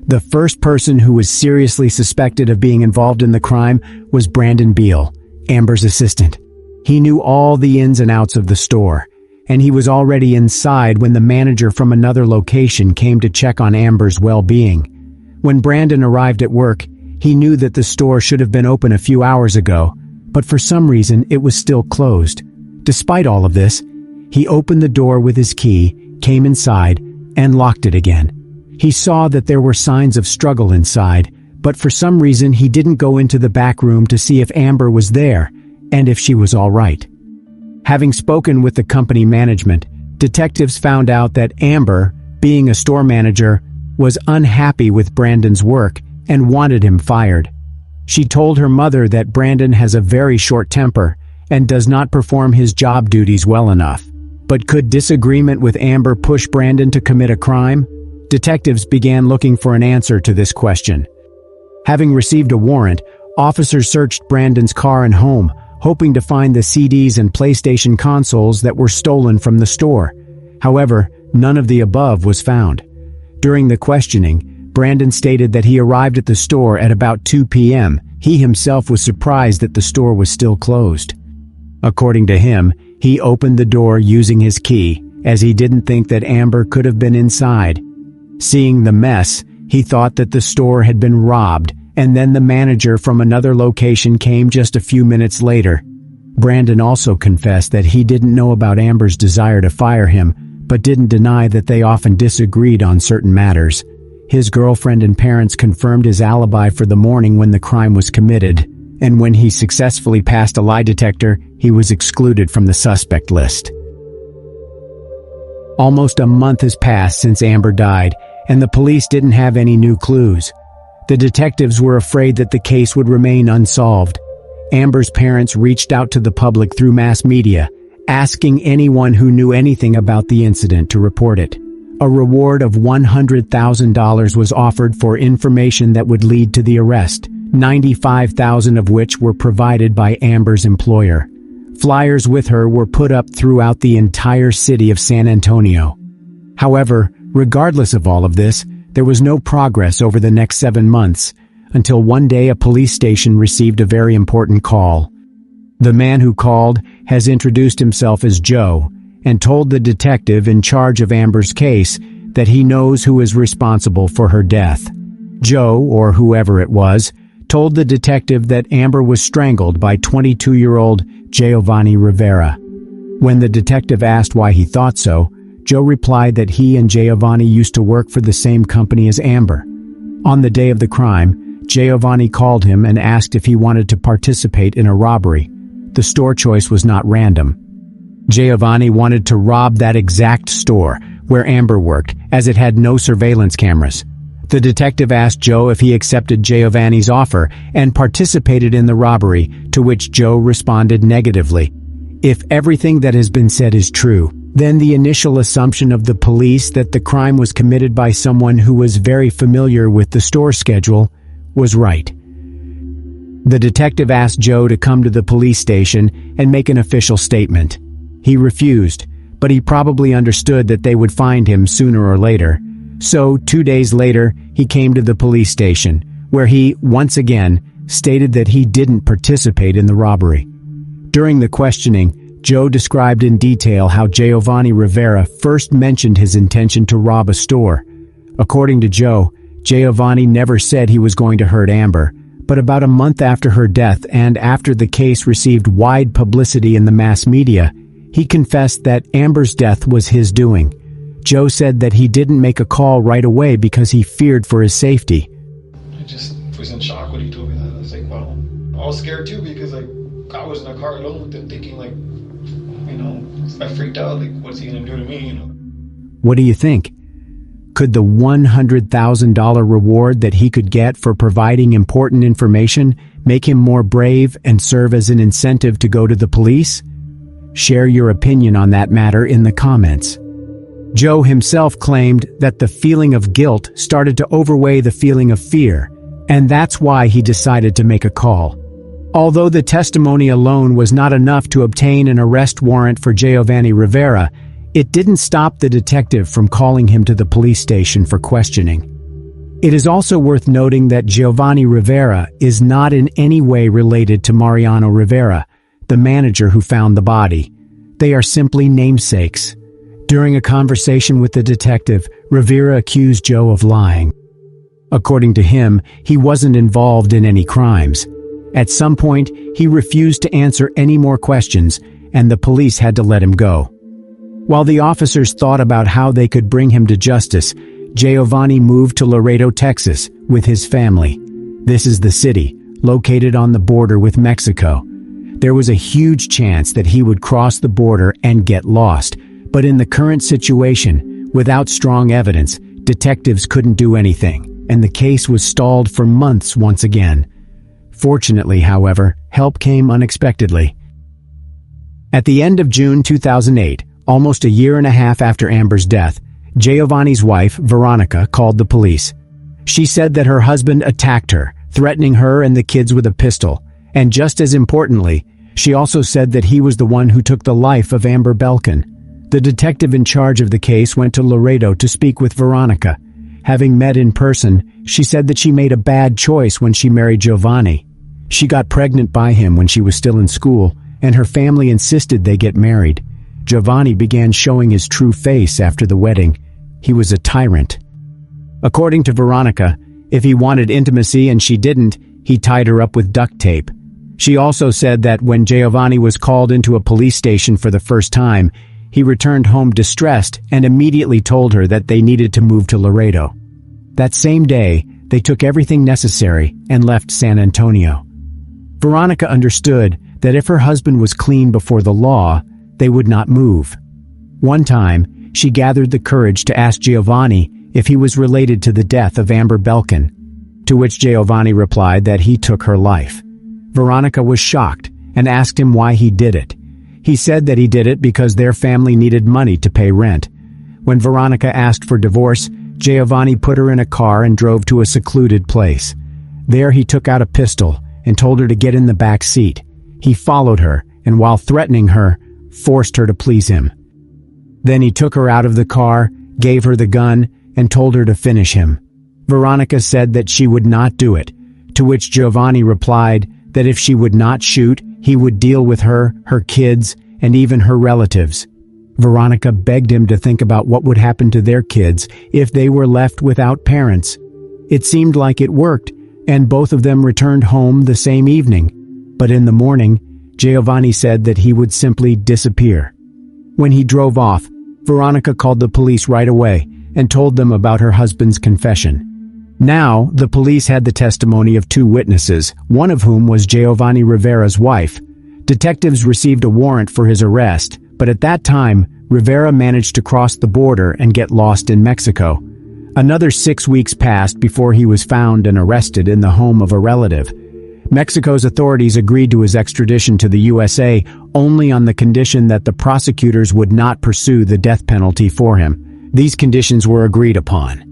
The first person who was seriously suspected of being involved in the crime was Brandon Beal, Amber's assistant. He knew all the ins and outs of the store, and he was already inside when the manager from another location came to check on Amber's well-being. When Brandon arrived at work, he knew that the store should have been open a few hours ago, but for some reason it was still closed. Despite all of this, he opened the door with his key, came inside, and locked it again. He saw that there were signs of struggle inside, but for some reason he didn't go into the back room to see if Amber was there and if she was all right. Having spoken with the company management, detectives found out that Amber, being a store manager, was unhappy with Brandon's work and wanted him fired. She told her mother that Brandon has a very short temper and does not perform his job duties well enough. But could disagreement with Amber push Brandon to commit a crime? Detectives began looking for an answer to this question. Having received a warrant, officers searched Brandon's car and home, hoping to find the CDs and PlayStation consoles that were stolen from the store. However, none of the above was found. During the questioning, Brandon stated that he arrived at the store at about 2 p.m. He himself was surprised that the store was still closed. According to him, he opened the door using his key, as he didn't think that Amber could have been inside. Seeing the mess, he thought that the store had been robbed, and then the manager from another location came just a few minutes later. Brandon also confessed that he didn't know about Amber's desire to fire him, but didn't deny that they often disagreed on certain matters. His girlfriend and parents confirmed his alibi for the morning when the crime was committed, and when he successfully passed a lie detector, he was excluded from the suspect list. Almost a month has passed since Amber died, and the police didn't have any new clues. The detectives were afraid that the case would remain unsolved. Amber's parents reached out to the public through mass media, asking anyone who knew anything about the incident to report it. A reward of $100,000 was offered for information that would lead to the arrest, $95,000 of which were provided by Amber's employer. Flyers with her were put up throughout the entire city of San Antonio. However, regardless of all of this, there was no progress over the next 7 months, until one day a police station received a very important call. The man who called has introduced himself as Joe and told the detective in charge of Amber's case that he knows who is responsible for her death. Joe, or whoever it was, told the detective that Amber was strangled by 22-year-old Giovanni Rivera. When the detective asked why he thought so, Joe replied that he and Giovanni used to work for the same company as Amber. On the day of the crime, Giovanni called him and asked if he wanted to participate in a robbery. The store choice was not random. Giovanni wanted to rob that exact store where Amber worked, as it had no surveillance cameras. The detective asked Joe if he accepted Giovanni's offer and participated in the robbery, to which Joe responded negatively. If everything that has been said is true, then the initial assumption of the police that the crime was committed by someone who was very familiar with the store schedule was right. The detective asked Joe to come to the police station and make an official statement. He refused, but he probably understood that they would find him sooner or later. So, 2 days later, he came to the police station, where he, once again, stated that he didn't participate in the robbery. During the questioning, Joe described in detail how Giovanni Rivera first mentioned his intention to rob a store. According to Joe, Giovanni never said he was going to hurt Amber, but about a month after her death and after the case received wide publicity in the mass media, he confessed that Amber's death was his doing. Joe said that he didn't make a call right away because he feared for his safety. I just was in shock when he told me that. I was like, wow. I was scared too because I was in a car alone with him thinking I freaked out, what's he gonna do to me, What do you think? Could the $100,000 reward that he could get for providing important information make him more brave and serve as an incentive to go to the police? Share your opinion on that matter in the comments. Joe himself claimed that the feeling of guilt started to overweigh the feeling of fear, and that's why he decided to make a call. Although the testimony alone was not enough to obtain an arrest warrant for Giovanni Rivera, it didn't stop the detective from calling him to the police station for questioning. It is also worth noting that Giovanni Rivera is not in any way related to Mariano Rivera, the manager who found the body. They are simply namesakes. During a conversation with the detective, Rivera accused Joe of lying. According to him, he wasn't involved in any crimes. At some point, he refused to answer any more questions, and the police had to let him go. While the officers thought about how they could bring him to justice, Giovanni moved to Laredo, Texas, with his family. This is the city, located on the border with Mexico. There was a huge chance that he would cross the border and get lost, but in the current situation, without strong evidence, detectives couldn't do anything, and the case was stalled for months once again. Fortunately, however, help came unexpectedly. At the end of June 2008, almost a year and a half after Amber's death, Giovanni's wife, Veronica, called the police. She said that her husband attacked her, threatening her and the kids with a pistol, and just as importantly, she also said that he was the one who took the life of Amber Belkin. The detective in charge of the case went to Laredo to speak with Veronica. Having met in person, she said that she made a bad choice when she married Giovanni. She got pregnant by him when she was still in school, and her family insisted they get married. Giovanni began showing his true face after the wedding. He was a tyrant. According to Veronica, if he wanted intimacy and she didn't, he tied her up with duct tape. She also said that when Giovanni was called into a police station for the first time, he returned home distressed and immediately told her that they needed to move to Laredo. That same day, they took everything necessary and left San Antonio. Veronica understood that if her husband was clean before the law, they would not move. One time, she gathered the courage to ask Giovanni if he was related to the death of Amber Belkin, to which Giovanni replied that he took her life. Veronica was shocked and asked him why he did it. He said that he did it because their family needed money to pay rent. When Veronica asked for divorce, Giovanni put her in a car and drove to a secluded place. There he took out a pistol and told her to get in the back seat. He followed her, and while threatening her, forced her to please him. Then he took her out of the car, gave her the gun, and told her to finish him. Veronica said that she would not do it, to which Giovanni replied that if she would not shoot, he would deal with her, her kids, and even her relatives. Veronica begged him to think about what would happen to their kids if they were left without parents. It seemed like it worked, and both of them returned home the same evening. But in the morning, Giovanni said that he would simply disappear. When he drove off, Veronica called the police right away and told them about her husband's confession. Now, the police had the testimony of two witnesses, one of whom was Giovanni Rivera's wife. Detectives received a warrant for his arrest, but at that time, Rivera managed to cross the border and get lost in Mexico. Another 6 weeks passed before he was found and arrested in the home of a relative. Mexico's authorities agreed to his extradition to the USA only on the condition that the prosecutors would not pursue the death penalty for him. These conditions were agreed upon.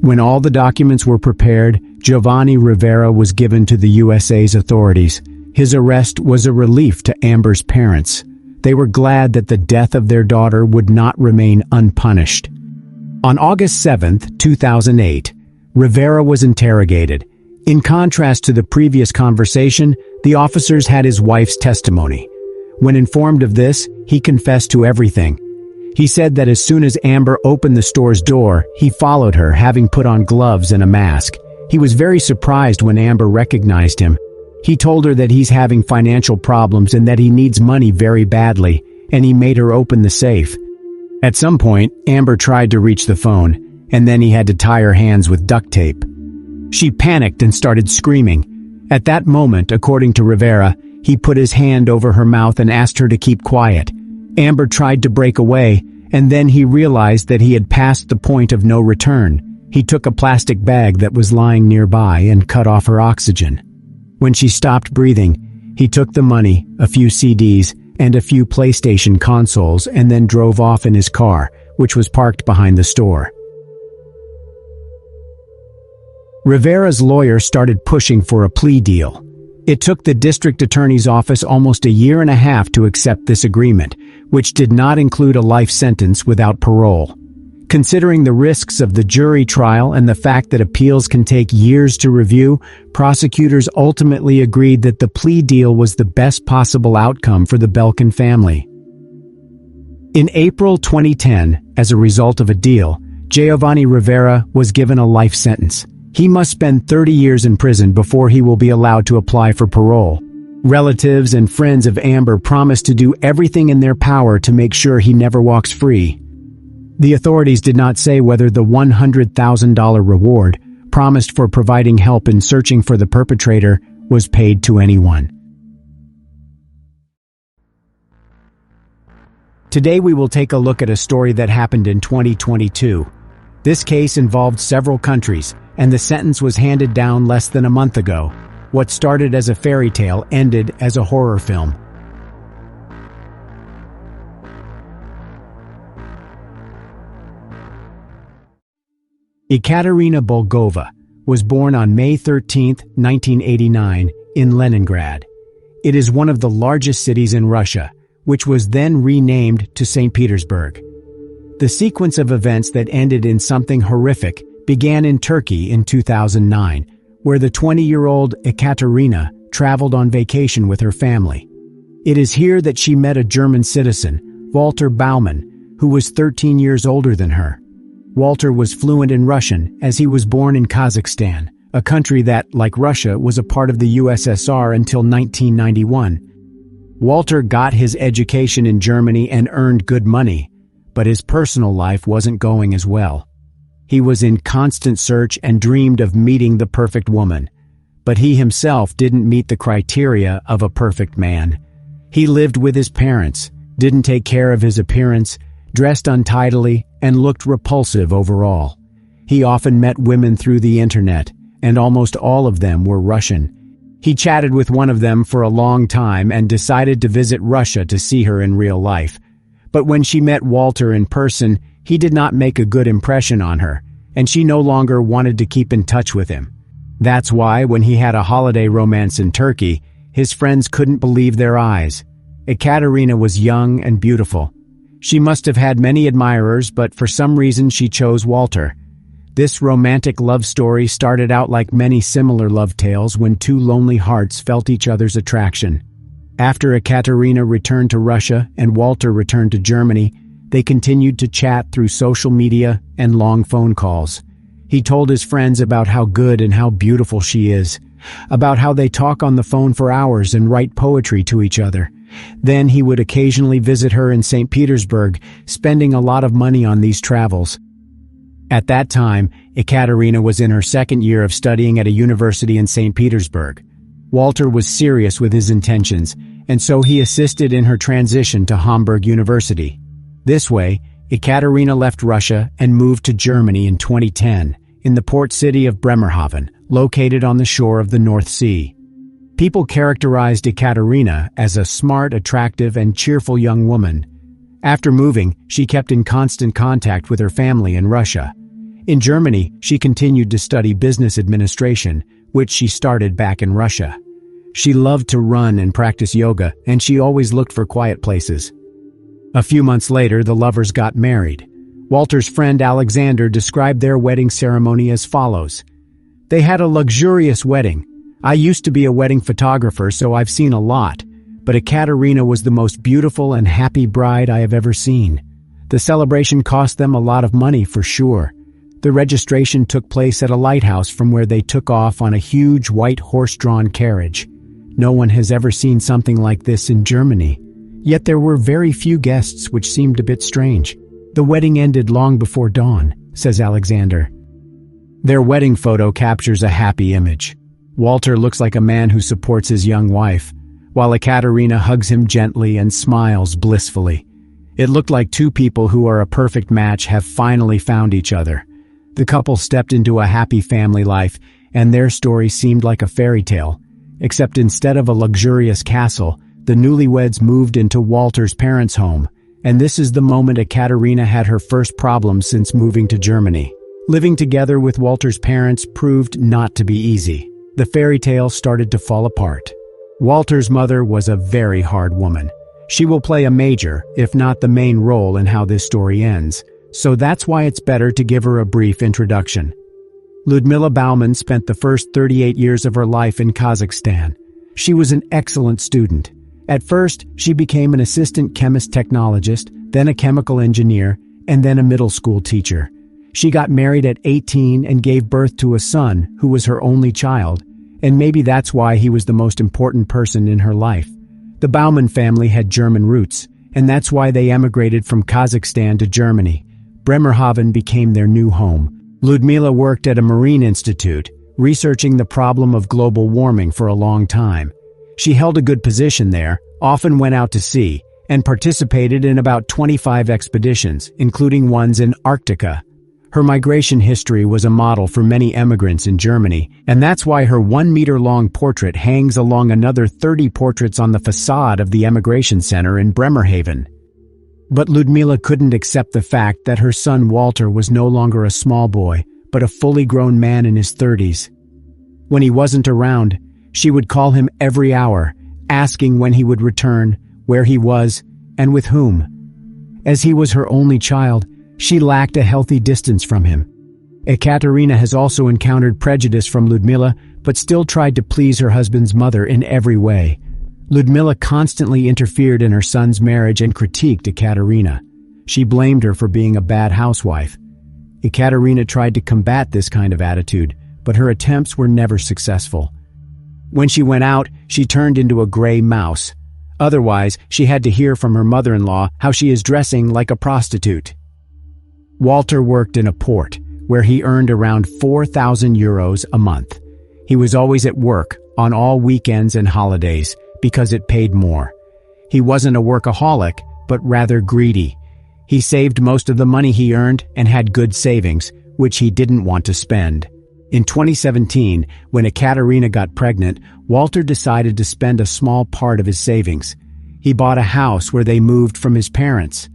When all the documents were prepared, Giovanni Rivera was given to the USA's authorities. His arrest was a relief to Amber's parents. They were glad that the death of their daughter would not remain unpunished. On August 7, 2008, Rivera was interrogated. In contrast to the previous conversation, the officers had his wife's testimony. When informed of this, he confessed to everything. He said that as soon as Amber opened the store's door, he followed her, having put on gloves and a mask. He was very surprised when Amber recognized him. He told her that he's having financial problems and that he needs money very badly, and he made her open the safe. At some point, Amber tried to reach the phone, and then he had to tie her hands with duct tape. She panicked and started screaming. At that moment, according to Rivera, he put his hand over her mouth and asked her to keep quiet. Amber tried to break away, and then he realized that he had passed the point of no return. He took a plastic bag that was lying nearby and cut off her oxygen. When she stopped breathing, he took the money, a few CDs, and a few PlayStation consoles and then drove off in his car, which was parked behind the store. Rivera's lawyer started pushing for a plea deal. It took the district attorney's office almost a year and a half to accept this agreement, which did not include a life sentence without parole. Considering the risks of the jury trial and the fact that appeals can take years to review, prosecutors ultimately agreed that the plea deal was the best possible outcome for the Belkin family. In April 2010, as a result of a deal, Giovanni Rivera was given a life sentence. He must spend 30 years in prison before he will be allowed to apply for parole. Relatives and friends of Amber promised to do everything in their power to make sure he never walks free. The authorities did not say whether the $100,000 reward, promised for providing help in searching for the perpetrator, was paid to anyone. Today we will take a look at a story that happened in 2022. This case involved several countries, and the sentence was handed down less than a month ago. What started as a fairy tale ended as a horror film. Ekaterina Bulgova was born on May 13, 1989, in Leningrad. It is one of the largest cities in Russia, which was then renamed to St. Petersburg. The sequence of events that ended in something horrific began in Turkey in 2009, where the 20-year-old Ekaterina traveled on vacation with her family. It is here that she met a German citizen, Walter Baumann, who was 13 years older than her. Walter was fluent in Russian as he was born in Kazakhstan, a country that, like Russia, was a part of the USSR until 1991. Walter got his education in Germany and earned good money, but his personal life wasn't going as well. He was in constant search and dreamed of meeting the perfect woman, but he himself didn't meet the criteria of a perfect man. He lived with his parents, didn't take care of his appearance, dressed untidily, and looked repulsive overall. He often met women through the internet, and almost all of them were Russian. He chatted with one of them for a long time and decided to visit Russia to see her in real life. But when she met Walter in person, he did not make a good impression on her, and she no longer wanted to keep in touch with him. That's why, when he had a holiday romance in Turkey, his friends couldn't believe their eyes. Ekaterina was young and beautiful. She must have had many admirers, but for some reason she chose Walter. This romantic love story started out like many similar love tales when two lonely hearts felt each other's attraction. After Ekaterina returned to Russia and Walter returned to Germany, they continued to chat through social media and long phone calls. He told his friends about how good and how beautiful she is, about how they talk on the phone for hours and write poetry to each other. Then he would occasionally visit her in St. Petersburg, spending a lot of money on these travels. At that time, Ekaterina was in her second year of studying at a university in St. Petersburg. Walter was serious with his intentions, and so he assisted in her transition to Hamburg University. This way, Ekaterina left Russia and moved to Germany in 2010, in the port city of Bremerhaven, located on the shore of the North Sea. People characterized Ekaterina as a smart, attractive, and cheerful young woman. After moving, she kept in constant contact with her family in Russia. In Germany, she continued to study business administration, which she started back in Russia. She loved to run and practice yoga, and she always looked for quiet places. A few months later, the lovers got married. Walter's friend Alexander described their wedding ceremony as follows. They had a luxurious wedding. I used to be a wedding photographer, so I've seen a lot, but Ekaterina was the most beautiful and happy bride I have ever seen. The celebration cost them a lot of money for sure. The registration took place at a lighthouse from where they took off on a huge white horse-drawn carriage. No one has ever seen something like this in Germany. Yet there were very few guests, which seemed a bit strange. The wedding ended long before dawn, says Alexander. Their wedding photo captures a happy image. Walter looks like a man who supports his young wife, while Ekaterina hugs him gently and smiles blissfully. It looked like two people who are a perfect match have finally found each other. The couple stepped into a happy family life, and their story seemed like a fairy tale, except instead of a luxurious castle, the newlyweds moved into Walter's parents' home, and this is the moment Ekaterina had her first problem since moving to Germany. Living together with Walter's parents proved not to be easy. The fairy tale started to fall apart. Walter's mother was a very hard woman. She will play a major, if not the main role in how this story ends, so that's why it's better to give her a brief introduction. Ludmila Baumann spent the first 38 years of her life in Kazakhstan. She was an excellent student. At first, she became an assistant chemist technologist, then a chemical engineer, and then a middle school teacher. She got married at 18 and gave birth to a son who was her only child, and maybe that's why he was the most important person in her life. The Baumann family had German roots, and that's why they emigrated from Kazakhstan to Germany. Bremerhaven became their new home. Ludmila worked at a marine institute, researching the problem of global warming for a long time. She held a good position there, often went out to sea, and participated in about 25 expeditions, including ones in Arctica. Her migration history was a model for many emigrants in Germany, and that's why her 1-meter-long portrait hangs along another 30 portraits on the facade of the Emigration Center in Bremerhaven. But Ludmila couldn't accept the fact that her son Walter was no longer a small boy, but a fully grown man in his 30s. When he wasn't around, she would call him every hour, asking when he would return, where he was, and with whom. As he was her only child, she lacked a healthy distance from him. Ekaterina has also encountered prejudice from Ludmila, but still tried to please her husband's mother in every way. Ludmila constantly interfered in her son's marriage and critiqued Ekaterina. She blamed her for being a bad housewife. Ekaterina tried to combat this kind of attitude, but her attempts were never successful. When she went out, she turned into a gray mouse. Otherwise, she had to hear from her mother-in-law how she is dressing like a prostitute. Walter worked in a port, where he earned around 4,000 euros a month. He was always at work, on all weekends and holidays, because it paid more. He wasn't a workaholic, but rather greedy. He saved most of the money he earned and had good savings, which he didn't want to spend. In 2017, when Ekaterina got pregnant, Walter decided to spend a small part of his savings. He bought a house where they moved from his parents.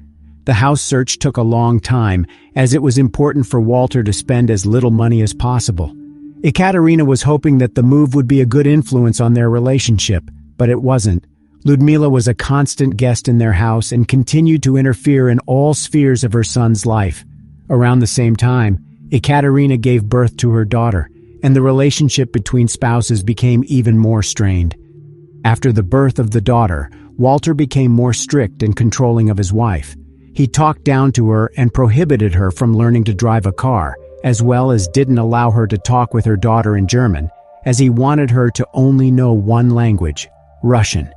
The house search took a long time, as it was important for Walter to spend as little money as possible. Ekaterina was hoping that the move would be a good influence on their relationship, but it wasn't. Ludmila was a constant guest in their house and continued to interfere in all spheres of her son's life. Around the same time, Ekaterina gave birth to her daughter, and the relationship between spouses became even more strained. After the birth of the daughter, Walter became more strict and controlling of his wife. He talked down to her and prohibited her from learning to drive a car, as well as didn't allow her to talk with her daughter in German, as he wanted her to only know one language, Russian.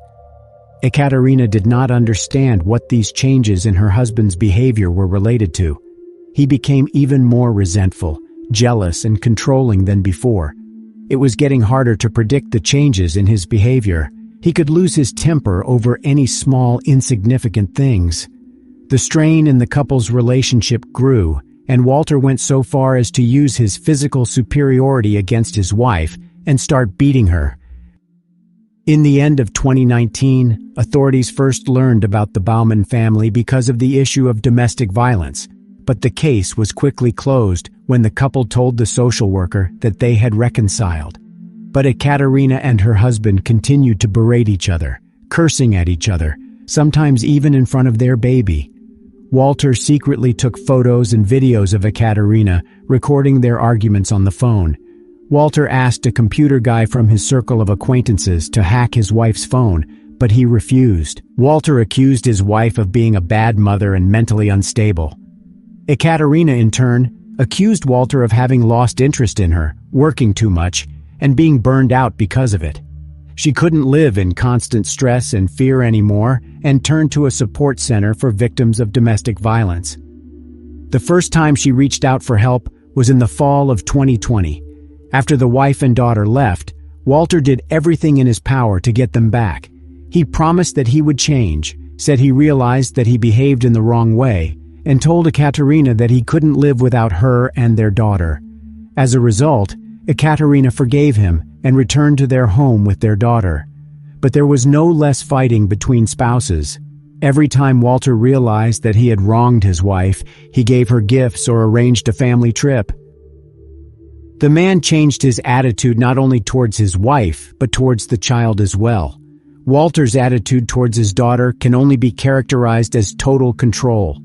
Ekaterina did not understand what these changes in her husband's behavior were related to. He became even more resentful, jealous, and controlling than before. It was getting harder to predict the changes in his behavior. He could lose his temper over any small, insignificant things. The strain in the couple's relationship grew, and Walter went so far as to use his physical superiority against his wife and start beating her. In the end of 2019, authorities first learned about the Baumann family because of the issue of domestic violence, but the case was quickly closed when the couple told the social worker that they had reconciled. But Ekaterina and her husband continued to berate each other, cursing at each other, sometimes even in front of their baby. Walter secretly took photos and videos of Ekaterina, recording their arguments on the phone. Walter asked a computer guy from his circle of acquaintances to hack his wife's phone, but he refused. Walter accused his wife of being a bad mother and mentally unstable. Ekaterina, in turn, accused Walter of having lost interest in her, working too much, and being burned out because of it. She couldn't live in constant stress and fear anymore and turned to a support center for victims of domestic violence. The first time she reached out for help was in the fall of 2020. After the wife and daughter left, Walter did everything in his power to get them back. He promised that he would change, said he realized that he behaved in the wrong way, and told Ekaterina that he couldn't live without her and their daughter. As a result, Ekaterina forgave him and returned to their home with their daughter. But there was no less fighting between spouses. Every time Walter realized that he had wronged his wife, he gave her gifts or arranged a family trip. The man changed his attitude not only towards his wife, but towards the child as well. Walter's attitude towards his daughter can only be characterized as total control.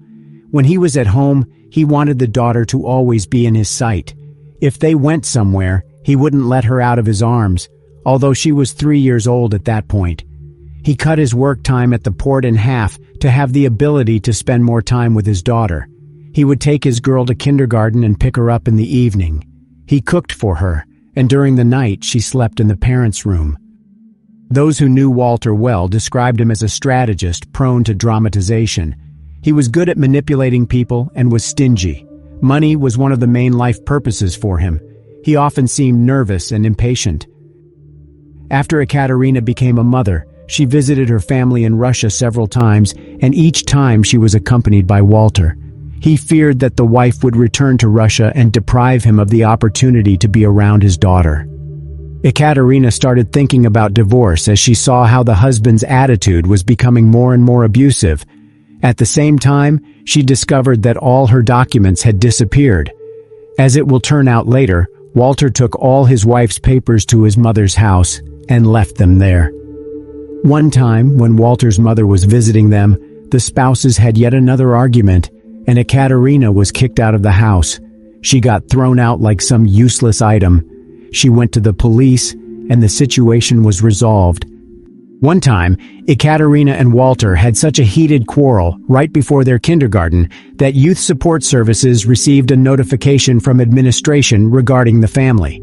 When he was at home, he wanted the daughter to always be in his sight. If they went somewhere, he wouldn't let her out of his arms, although she was 3 years old at that point. He cut his work time at the port in half to have the ability to spend more time with his daughter. He would take his girl to kindergarten and pick her up in the evening. He cooked for her, and during the night she slept in the parents' room. Those who knew Walter well described him as a strategist prone to dramatization. He was good at manipulating people and was stingy. Money was one of the main life purposes for him. He often seemed nervous and impatient. After Ekaterina became a mother, she visited her family in Russia several times, and each time she was accompanied by Walter. He feared that the wife would return to Russia and deprive him of the opportunity to be around his daughter. Ekaterina started thinking about divorce as she saw how the husband's attitude was becoming more and more abusive. At the same time, she discovered that all her documents had disappeared. As it will turn out later, Walter took all his wife's papers to his mother's house and left them there. One time, when Walter's mother was visiting them, the spouses had yet another argument, and Ekaterina was kicked out of the house. She got thrown out like some useless item. She went to the police, and the situation was resolved. One time, Ekaterina and Walter had such a heated quarrel right before their kindergarten that Youth Support Services received a notification from administration regarding the family.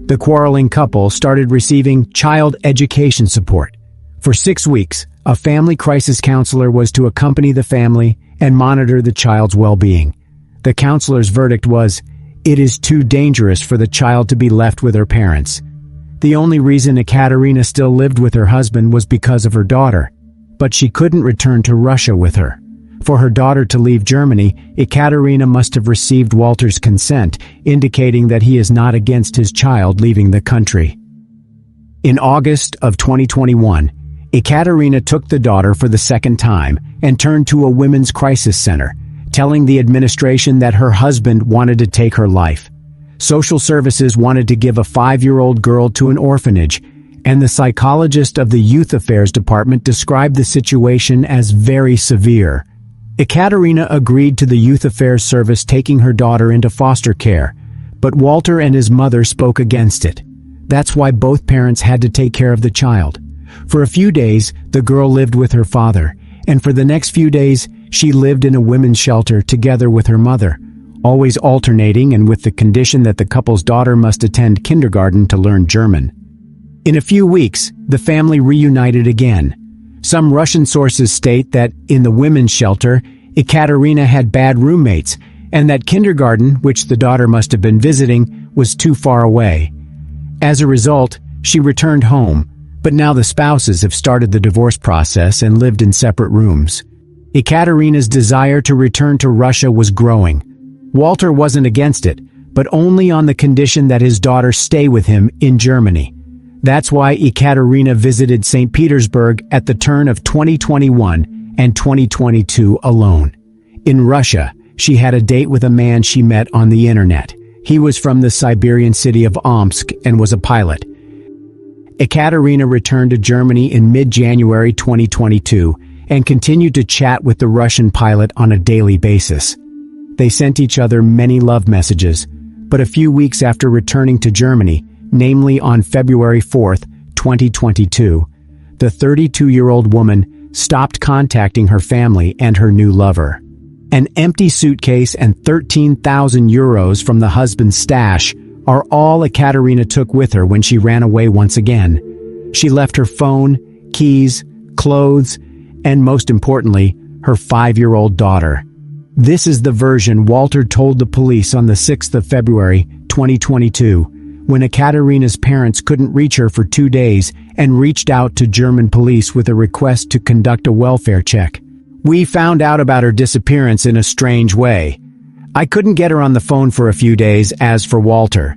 The quarreling couple started receiving child education support. For 6 weeks, a family crisis counselor was to accompany the family and monitor the child's well-being. The counselor's verdict was, "It is too dangerous for the child to be left with her parents." The only reason Ekaterina still lived with her husband was because of her daughter, but she couldn't return to Russia with her. For her daughter to leave Germany, Ekaterina must have received Walter's consent, indicating that he is not against his child leaving the country. In August of 2021, Ekaterina took the daughter for the second time and turned to a women's crisis center, telling the administration that her husband wanted to take her life. Social services wanted to give a 5-year-old girl to an orphanage, and the psychologist of the Youth Affairs Department described the situation as very severe. Ekaterina agreed to the Youth Affairs Service taking her daughter into foster care, but Walter and his mother spoke against it. That's why both parents had to take care of the child. For a few days, the girl lived with her father, and for the next few days, she lived in a women's shelter together with her mother, always alternating and with the condition that the couple's daughter must attend kindergarten to learn German. In a few weeks, the family reunited again. Some Russian sources state that in the women's shelter, Ekaterina had bad roommates, and that kindergarten, which the daughter must have been visiting, was too far away. As a result, she returned home, but now the spouses have started the divorce process and lived in separate rooms. Ekaterina's desire to return to Russia was growing. Walter wasn't against it, but only on the condition that his daughter stay with him in Germany. That's why Ekaterina visited St. Petersburg at the turn of 2021 and 2022 alone. In Russia, she had a date with a man she met on the internet. He was from the Siberian city of Omsk and was a pilot. Ekaterina returned to Germany in mid-January 2022 and continued to chat with the Russian pilot on a daily basis. They sent each other many love messages, but a few weeks after returning to Germany, namely on February 4th, 2022, the 32-year-old woman stopped contacting her family and her new lover. An empty suitcase and 13,000 euros from the husband's stash are all Ekaterina took with her when she ran away once again. She left her phone, keys, clothes, and most importantly, her 5-year-old daughter. This is the version Walter told the police on the 6th of February, 2022, when Ekaterina's parents couldn't reach her for 2 days and reached out to German police with a request to conduct a welfare check. "We found out about her disappearance in a strange way. I couldn't get her on the phone for a few days, as for Walter.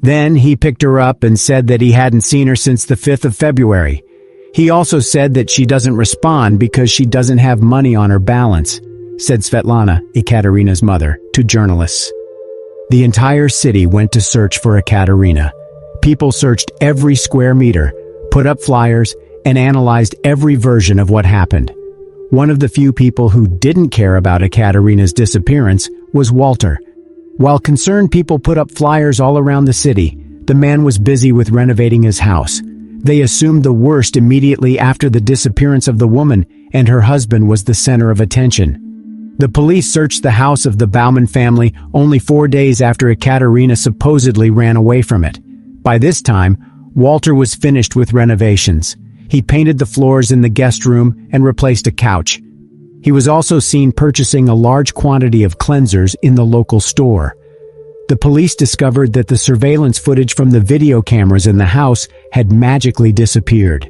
Then he picked her up and said that he hadn't seen her since the 5th of February. He also said that she doesn't respond because she doesn't have money on her balance," said Svetlana, Ekaterina's mother, to journalists. The entire city went to search for Ekaterina. People searched every square meter, put up flyers, and analyzed every version of what happened. One of the few people who didn't care about Ekaterina's disappearance was Walter. While concerned people put up flyers all around the city, the man was busy with renovating his house. They assumed the worst immediately after the disappearance of the woman, and her husband was the center of attention. The police searched the house of the Baumann family only 4 days after Ekaterina supposedly ran away from it. By this time, Walter was finished with renovations. He painted the floors in the guest room and replaced a couch. He was also seen purchasing a large quantity of cleansers in the local store. The police discovered that the surveillance footage from the video cameras in the house had magically disappeared.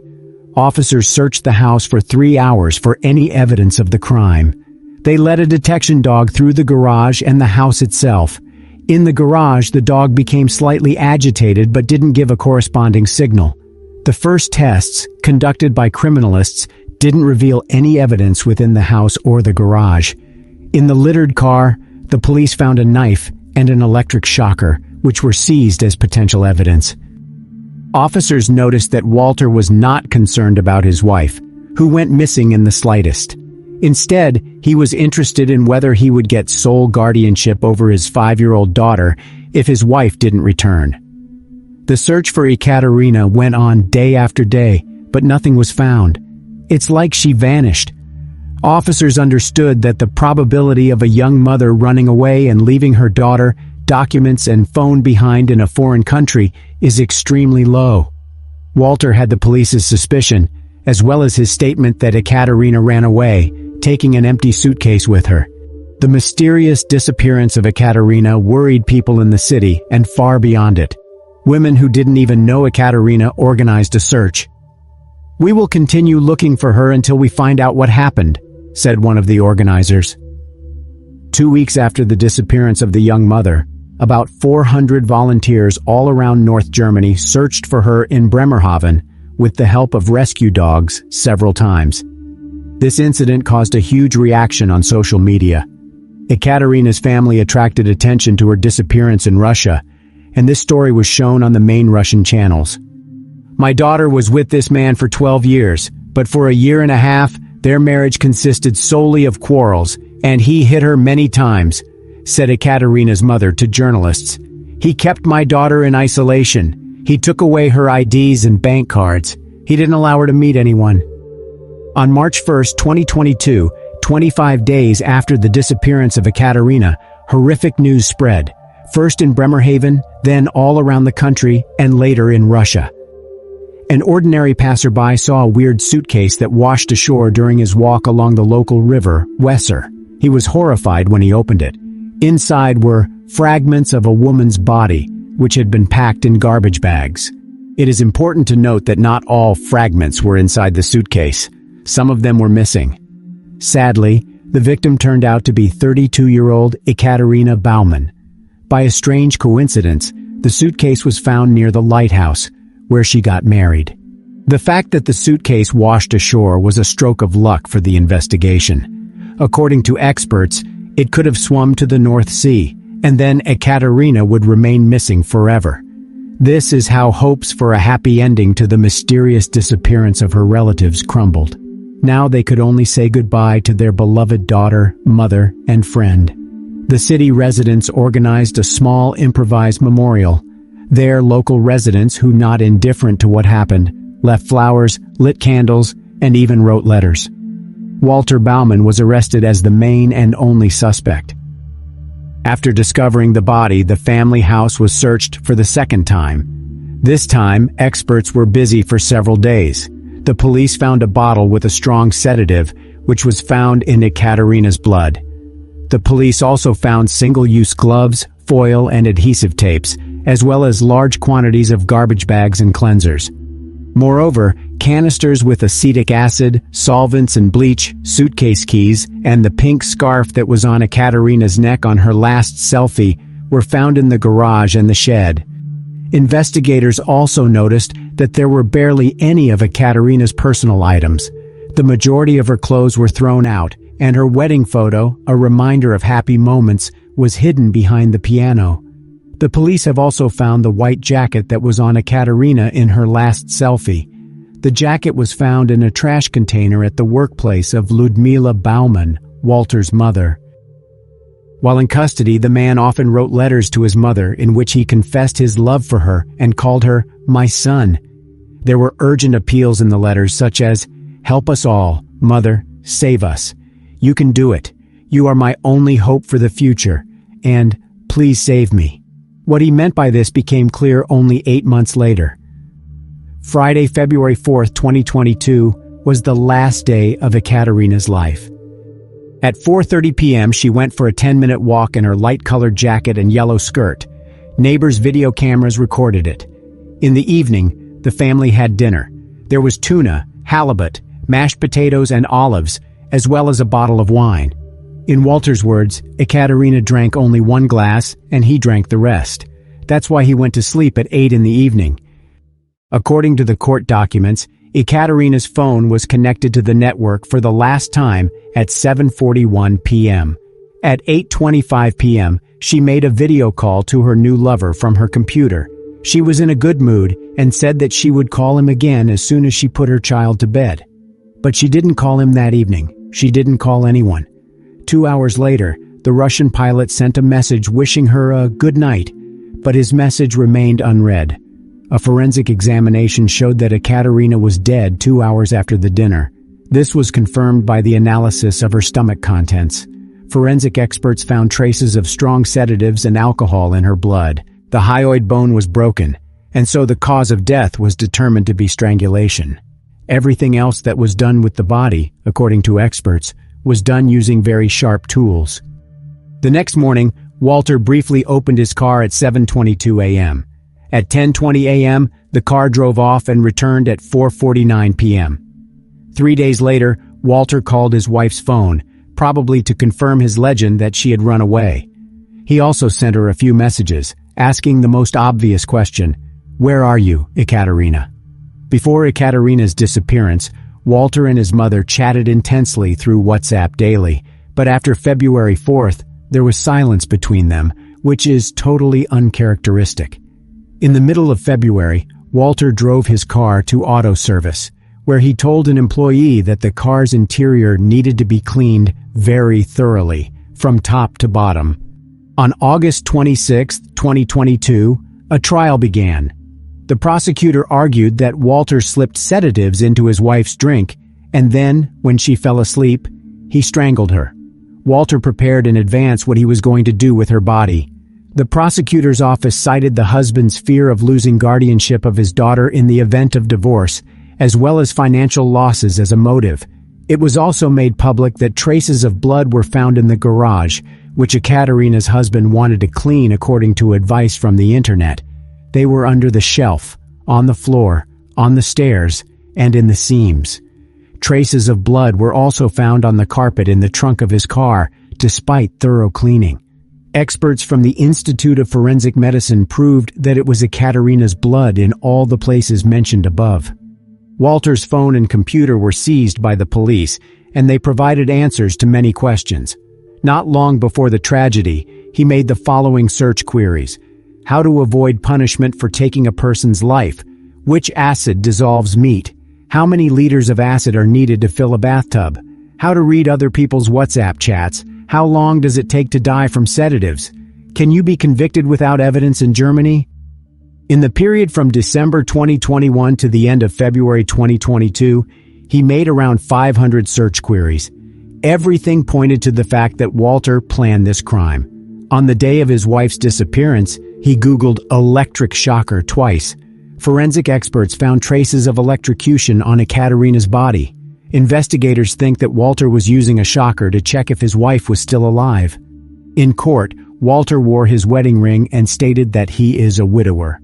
Officers searched the house for 3 hours for any evidence of the crime. They led a detection dog through the garage and the house itself. In the garage, the dog became slightly agitated but didn't give a corresponding signal. The first tests, conducted by criminalists, didn't reveal any evidence within the house or the garage. In the littered car, the police found a knife and an electric shocker, which were seized as potential evidence. Officers noticed that Walter was not concerned about his wife, who went missing in the slightest. Instead, he was interested in whether he would get sole guardianship over his 5-year-old daughter if his wife didn't return. The search for Ekaterina went on day after day, but nothing was found. It's like she vanished. Officers understood that the probability of a young mother running away and leaving her daughter, documents, and phone behind in a foreign country is extremely low. Walter had the police's suspicion, as well as his statement that Ekaterina ran away, taking an empty suitcase with her. The mysterious disappearance of Ekaterina worried people in the city and far beyond it. Women who didn't even know Ekaterina organized a search. "We will continue looking for her until we find out what happened," said one of the organizers. 2 weeks after the disappearance of the young mother, about 400 volunteers all around North Germany searched for her in Bremerhaven with the help of rescue dogs several times. This incident caused a huge reaction on social media. Ekaterina's family attracted attention to her disappearance in Russia, and this story was shown on the main Russian channels. "My daughter was with this man for 12 years, but for a year and a half, their marriage consisted solely of quarrels, and he hit her many times," said Ekaterina's mother to journalists. "He kept my daughter in isolation. He took away her IDs and bank cards. He didn't allow her to meet anyone." On March 1, 2022, 25 days after the disappearance of Ekaterina, horrific news spread, first in Bremerhaven, then all around the country, and later in Russia. An ordinary passerby saw a weird suitcase that washed ashore during his walk along the local river, Weser. He was horrified when he opened it. Inside were fragments of a woman's body, which had been packed in garbage bags. It is important to note that not all fragments were inside the suitcase. Some of them were missing. Sadly, the victim turned out to be 32-year-old Ekaterina Baumann. By a strange coincidence, the suitcase was found near the lighthouse, where she got married. The fact that the suitcase washed ashore was a stroke of luck for the investigation. According to experts, it could have swum to the North Sea, and then Ekaterina would remain missing forever. This is how hopes for a happy ending to the mysterious disappearance of her relatives crumbled. Now they could only say goodbye to their beloved daughter, mother, and friend. The city residents organized a small improvised memorial. There, local residents, who not indifferent to what happened, left flowers, lit candles, and even wrote letters. Walter Baumann was arrested as the main and only suspect. After discovering the body, the family house was searched for the second time. This time, experts were busy for several days. The police found a bottle with a strong sedative, which was found in Ekaterina's blood. The police also found single-use gloves, foil, and adhesive tapes, as well as large quantities of garbage bags and cleansers. Moreover, canisters with acetic acid, solvents and bleach, suitcase keys, and the pink scarf that was on Ekaterina's neck on her last selfie were found in the garage and the shed. Investigators also noticed that there were barely any of Ekaterina's personal items. The majority of her clothes were thrown out, and her wedding photo, a reminder of happy moments, was hidden behind the piano. The police have also found the white jacket that was on Ekaterina in her last selfie. The jacket was found in a trash container at the workplace of Ludmila Baumann, Walter's mother. While in custody, the man often wrote letters to his mother in which he confessed his love for her and called her "my son." There were urgent appeals in the letters such as, "Help us all, mother, save us. You can do it. You are my only hope for the future," and "Please save me." What he meant by this became clear only 8 months later. Friday, February 4th, 2022, was the last day of Ekaterina's life. At 4:30 p.m., she went for a 10-minute walk in her light-colored jacket and yellow skirt. Neighbors' video cameras recorded it. In the evening, the family had dinner. There was tuna, halibut, mashed potatoes, and olives, as well as a bottle of wine. In Walter's words, Ekaterina drank only one glass, and he drank the rest. That's why he went to sleep at 8 in the evening. According to the court documents, Ekaterina's phone was connected to the network for the last time at 7:41 p.m. At 8:25 p.m., she made a video call to her new lover from her computer. She was in a good mood and said that she would call him again as soon as she put her child to bed. But she didn't call him that evening. She didn't call anyone. 2 hours later, the Russian pilot sent a message wishing her a good night, but his message remained unread. A forensic examination showed that Ekaterina was dead 2 hours after the dinner. This was confirmed by the analysis of her stomach contents. Forensic experts found traces of strong sedatives and alcohol in her blood. The hyoid bone was broken, and so the cause of death was determined to be strangulation. Everything else that was done with the body, according to experts, was done using very sharp tools. The next morning, Walter briefly opened his car at 7:22 a.m. At 10:20 a.m., the car drove off and returned at 4:49 p.m. 3 days later, Walter called his wife's phone, probably to confirm his legend that she had run away. He also sent her a few messages, asking the most obvious question, "Where are you, Ekaterina?" Before Ekaterina's disappearance, Walter and his mother chatted intensely through WhatsApp daily, but after February 4th, there was silence between them, which is totally uncharacteristic. In the middle of February, Walter drove his car to auto service, where he told an employee that the car's interior needed to be cleaned very thoroughly, from top to bottom. On August 26, 2022, a trial began. The prosecutor argued that Walter slipped sedatives into his wife's drink, and then, when she fell asleep, he strangled her. Walter prepared in advance what he was going to do with her body. The prosecutor's office cited the husband's fear of losing guardianship of his daughter in the event of divorce, as well as financial losses as a motive. It was also made public that traces of blood were found in the garage, which Ekaterina's husband wanted to clean according to advice from the internet. They were under the shelf, on the floor, on the stairs, and in the seams. Traces of blood were also found on the carpet in the trunk of his car, despite thorough cleaning. Experts from the Institute of Forensic Medicine proved that it was Ekaterina's blood in all the places mentioned above. Walter's phone and computer were seized by the police, and they provided answers to many questions. Not long before the tragedy, he made the following search queries: how to avoid punishment for taking a person's life, which acid dissolves meat, how many liters of acid are needed to fill a bathtub, how to read other people's WhatsApp chats, how long does it take to die from sedatives, can you be convicted without evidence in Germany? In the period from December 2021 to the end of February 2022, he made around 500 search queries. Everything pointed to the fact that Walter planned this crime. On the day of his wife's disappearance, he Googled electric shocker twice. Forensic experts found traces of electrocution on Ekaterina's body. Investigators think that Walter was using a shocker to check if his wife was still alive. In court, Walter wore his wedding ring and stated that he is a widower.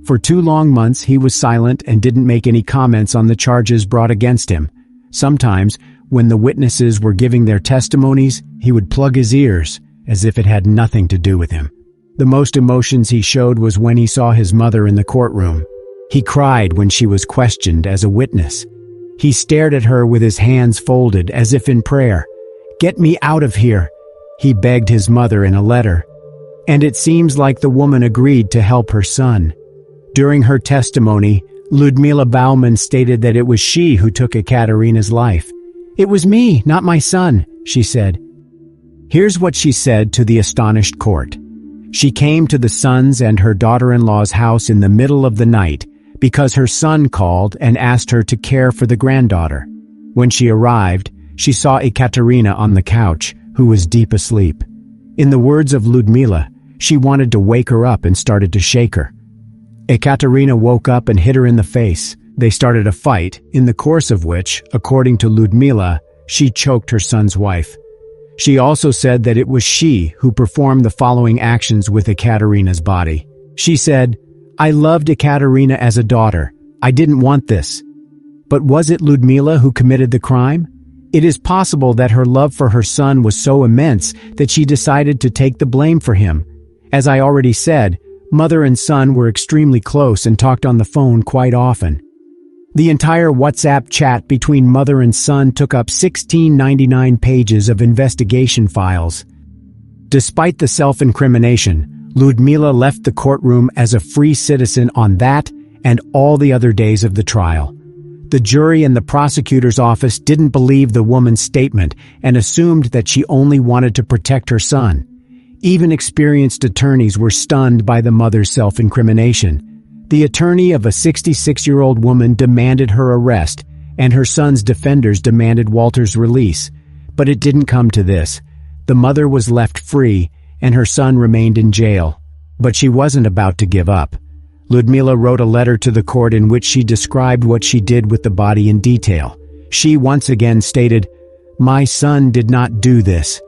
For 2 long months, he was silent and didn't make any comments on the charges brought against him. Sometimes, when the witnesses were giving their testimonies, he would plug his ears, as if it had nothing to do with him. The most emotions he showed was when he saw his mother in the courtroom. He cried when she was questioned as a witness. He stared at her with his hands folded as if in prayer. "Get me out of here," he begged his mother in a letter. And it seems like the woman agreed to help her son. During her testimony, Ludmila Baumann stated that it was she who took Ekaterina's life. "It was me, not my son," she said. Here's what she said to the astonished court. She came to the son's and her daughter-in-law's house in the middle of the night because her son called and asked her to care for the granddaughter. When she arrived, she saw Ekaterina on the couch, who was deep asleep. In the words of Ludmila, She wanted to wake her up and started to shake her. Ekaterina woke up and hit her in the face. They started a fight, in the course of which, according to Ludmila, she choked her son's wife. She also said that it was she who performed the following actions with Ekaterina's body. She said, "I loved Ekaterina as a daughter. I didn't want this." But was it Ludmila who committed the crime? It is possible that her love for her son was so immense that she decided to take the blame for him. As I already said, mother and son were extremely close and talked on the phone quite often. The entire WhatsApp chat between mother and son took up 1699 pages of investigation files. Despite the self-incrimination, Ludmila left the courtroom as a free citizen on that and all the other days of the trial. The jury and the prosecutor's office didn't believe the woman's statement and assumed that she only wanted to protect her son. Even experienced attorneys were stunned by the mother's self-incrimination. The attorney of a 66-year-old woman demanded her arrest, and her son's defenders demanded Walter's release. But it didn't come to this. The mother was left free, and her son remained in jail. But she wasn't about to give up. Ludmila wrote a letter to the court in which she described what she did with the body in detail. She once again stated, "My son did not do this."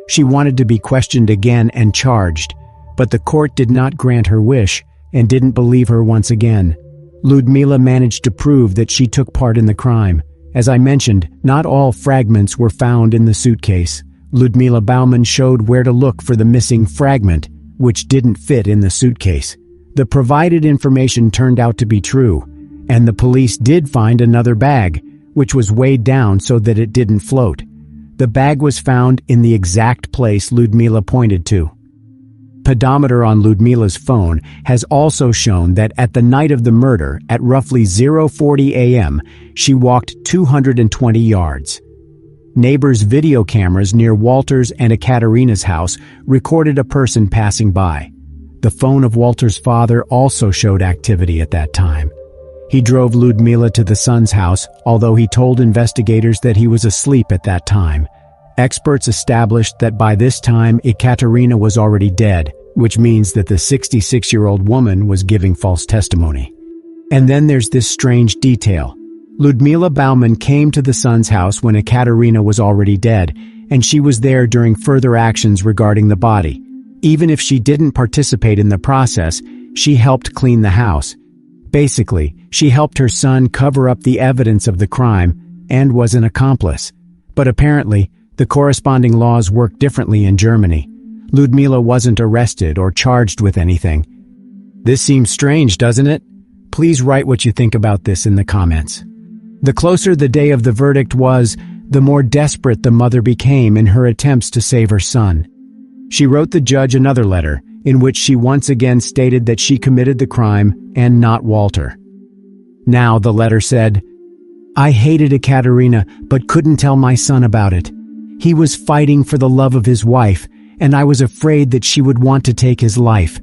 She wanted to be questioned again and charged, but the court did not grant her wish and didn't believe her once again. Ludmila managed to prove that she took part in the crime. As I mentioned, not all fragments were found in the suitcase. Ludmila Bauman showed where to look for the missing fragment, which didn't fit in the suitcase. The provided information turned out to be true, and the police did find another bag, which was weighed down so that it didn't float. The bag was found in the exact place Ludmila pointed to. Pedometer on Ludmila's phone has also shown that at the night of the murder, at roughly 0:40 a.m., she walked 220 yards. Neighbors' video cameras near Walter's and Ekaterina's house recorded a person passing by. The phone of Walter's father also showed activity at that time. He drove Ludmila to the son's house, although he told investigators that he was asleep at that time. Experts established that by this time Ekaterina was already dead, which means that the 66-year-old woman was giving false testimony. And then there's this strange detail. Ludmila Bauman came to the son's house when Ekaterina was already dead, and she was there during further actions regarding the body. Even if she didn't participate in the process, she helped clean the house. Basically, she helped her son cover up the evidence of the crime and was an accomplice. But apparently, the corresponding laws work differently in Germany. Ludmila wasn't arrested or charged with anything. This seems strange, doesn't it? Please write what you think about this in the comments. The closer the day of the verdict was, the more desperate the mother became in her attempts to save her son. She wrote the judge another letter, in which she once again stated that she committed the crime and not Walter. Now the letter said, "I hated Ekaterina, but couldn't tell my son about it. He was fighting for the love of his wife, and I was afraid that she would want to take his life.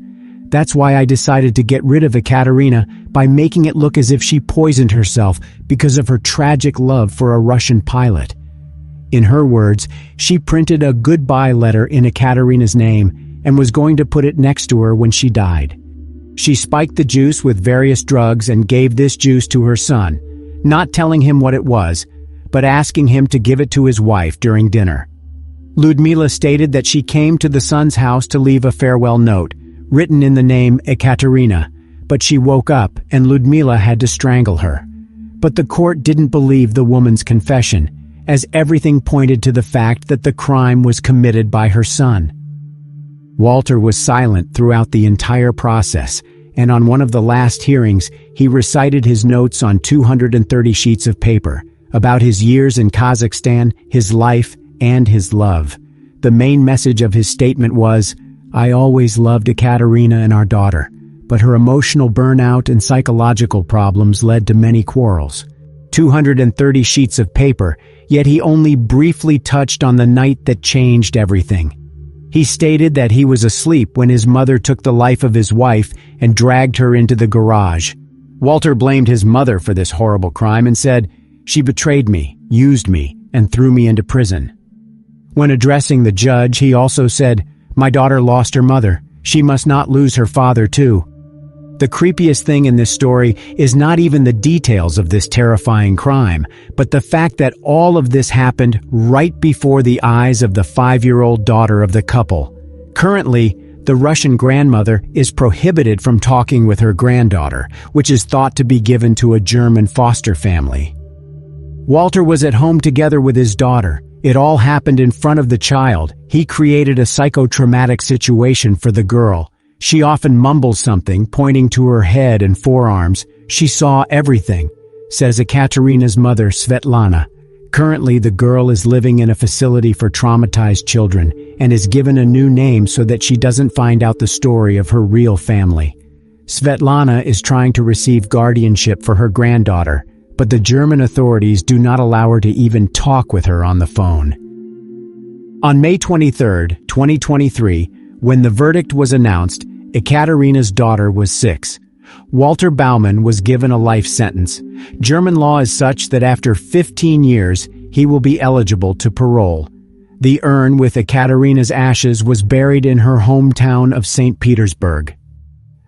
That's why I decided to get rid of Ekaterina by making it look as if she poisoned herself because of her tragic love for a Russian pilot." In her words, she printed a goodbye letter in Ekaterina's name and was going to put it next to her when she died. She spiked the juice with various drugs and gave this juice to her son, not telling him what it was, but asking him to give it to his wife during dinner. Ludmila stated that she came to the son's house to leave a farewell note, written in the name Ekaterina, but she woke up and Ludmila had to strangle her. But the court didn't believe the woman's confession, as everything pointed to the fact that the crime was committed by her son. Walter was silent throughout the entire process, and on one of the last hearings, he recited his notes on 230 sheets of paper about his years in Kazakhstan, his life, and his love. The main message of his statement was, "I always loved Ekaterina and our daughter, but her emotional burnout and psychological problems led to many quarrels." 230 sheets of paper, yet he only briefly touched on the night that changed everything. He stated that he was asleep when his mother took the life of his wife and dragged her into the garage. Walter blamed his mother for this horrible crime and said, "She betrayed me, used me, and threw me into prison." When addressing the judge, he also said, "My daughter lost her mother. She must not lose her father too. The creepiest thing in this story is not even the details of this terrifying crime, but the fact that all of this happened right before the eyes of the 5-year-old daughter of the couple. Currently, the Russian grandmother is prohibited from talking with her granddaughter, which is thought to be given to a German foster family. Walter was at home together with his daughter. It all happened in front of the child. He created a psychotraumatic situation for the girl. She often mumbles something, pointing to her head and forearms. She saw everything, says Ekaterina's mother, Svetlana. Currently, the girl is living in a facility for traumatized children and is given a new name so that she doesn't find out the story of her real family. Svetlana is trying to receive guardianship for her granddaughter, but the German authorities do not allow her to even talk with her on the phone. On May 23, 2023, when the verdict was announced, Ekaterina's daughter was 6. Walter Baumann was given a life sentence. German law is such that after 15 years, he will be eligible to parole. The urn with Ekaterina's ashes was buried in her hometown of St. Petersburg.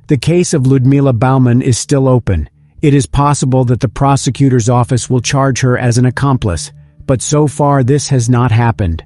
The case of Ludmila Baumann is still open. It is possible that the prosecutor's office will charge her as an accomplice, but so far this has not happened.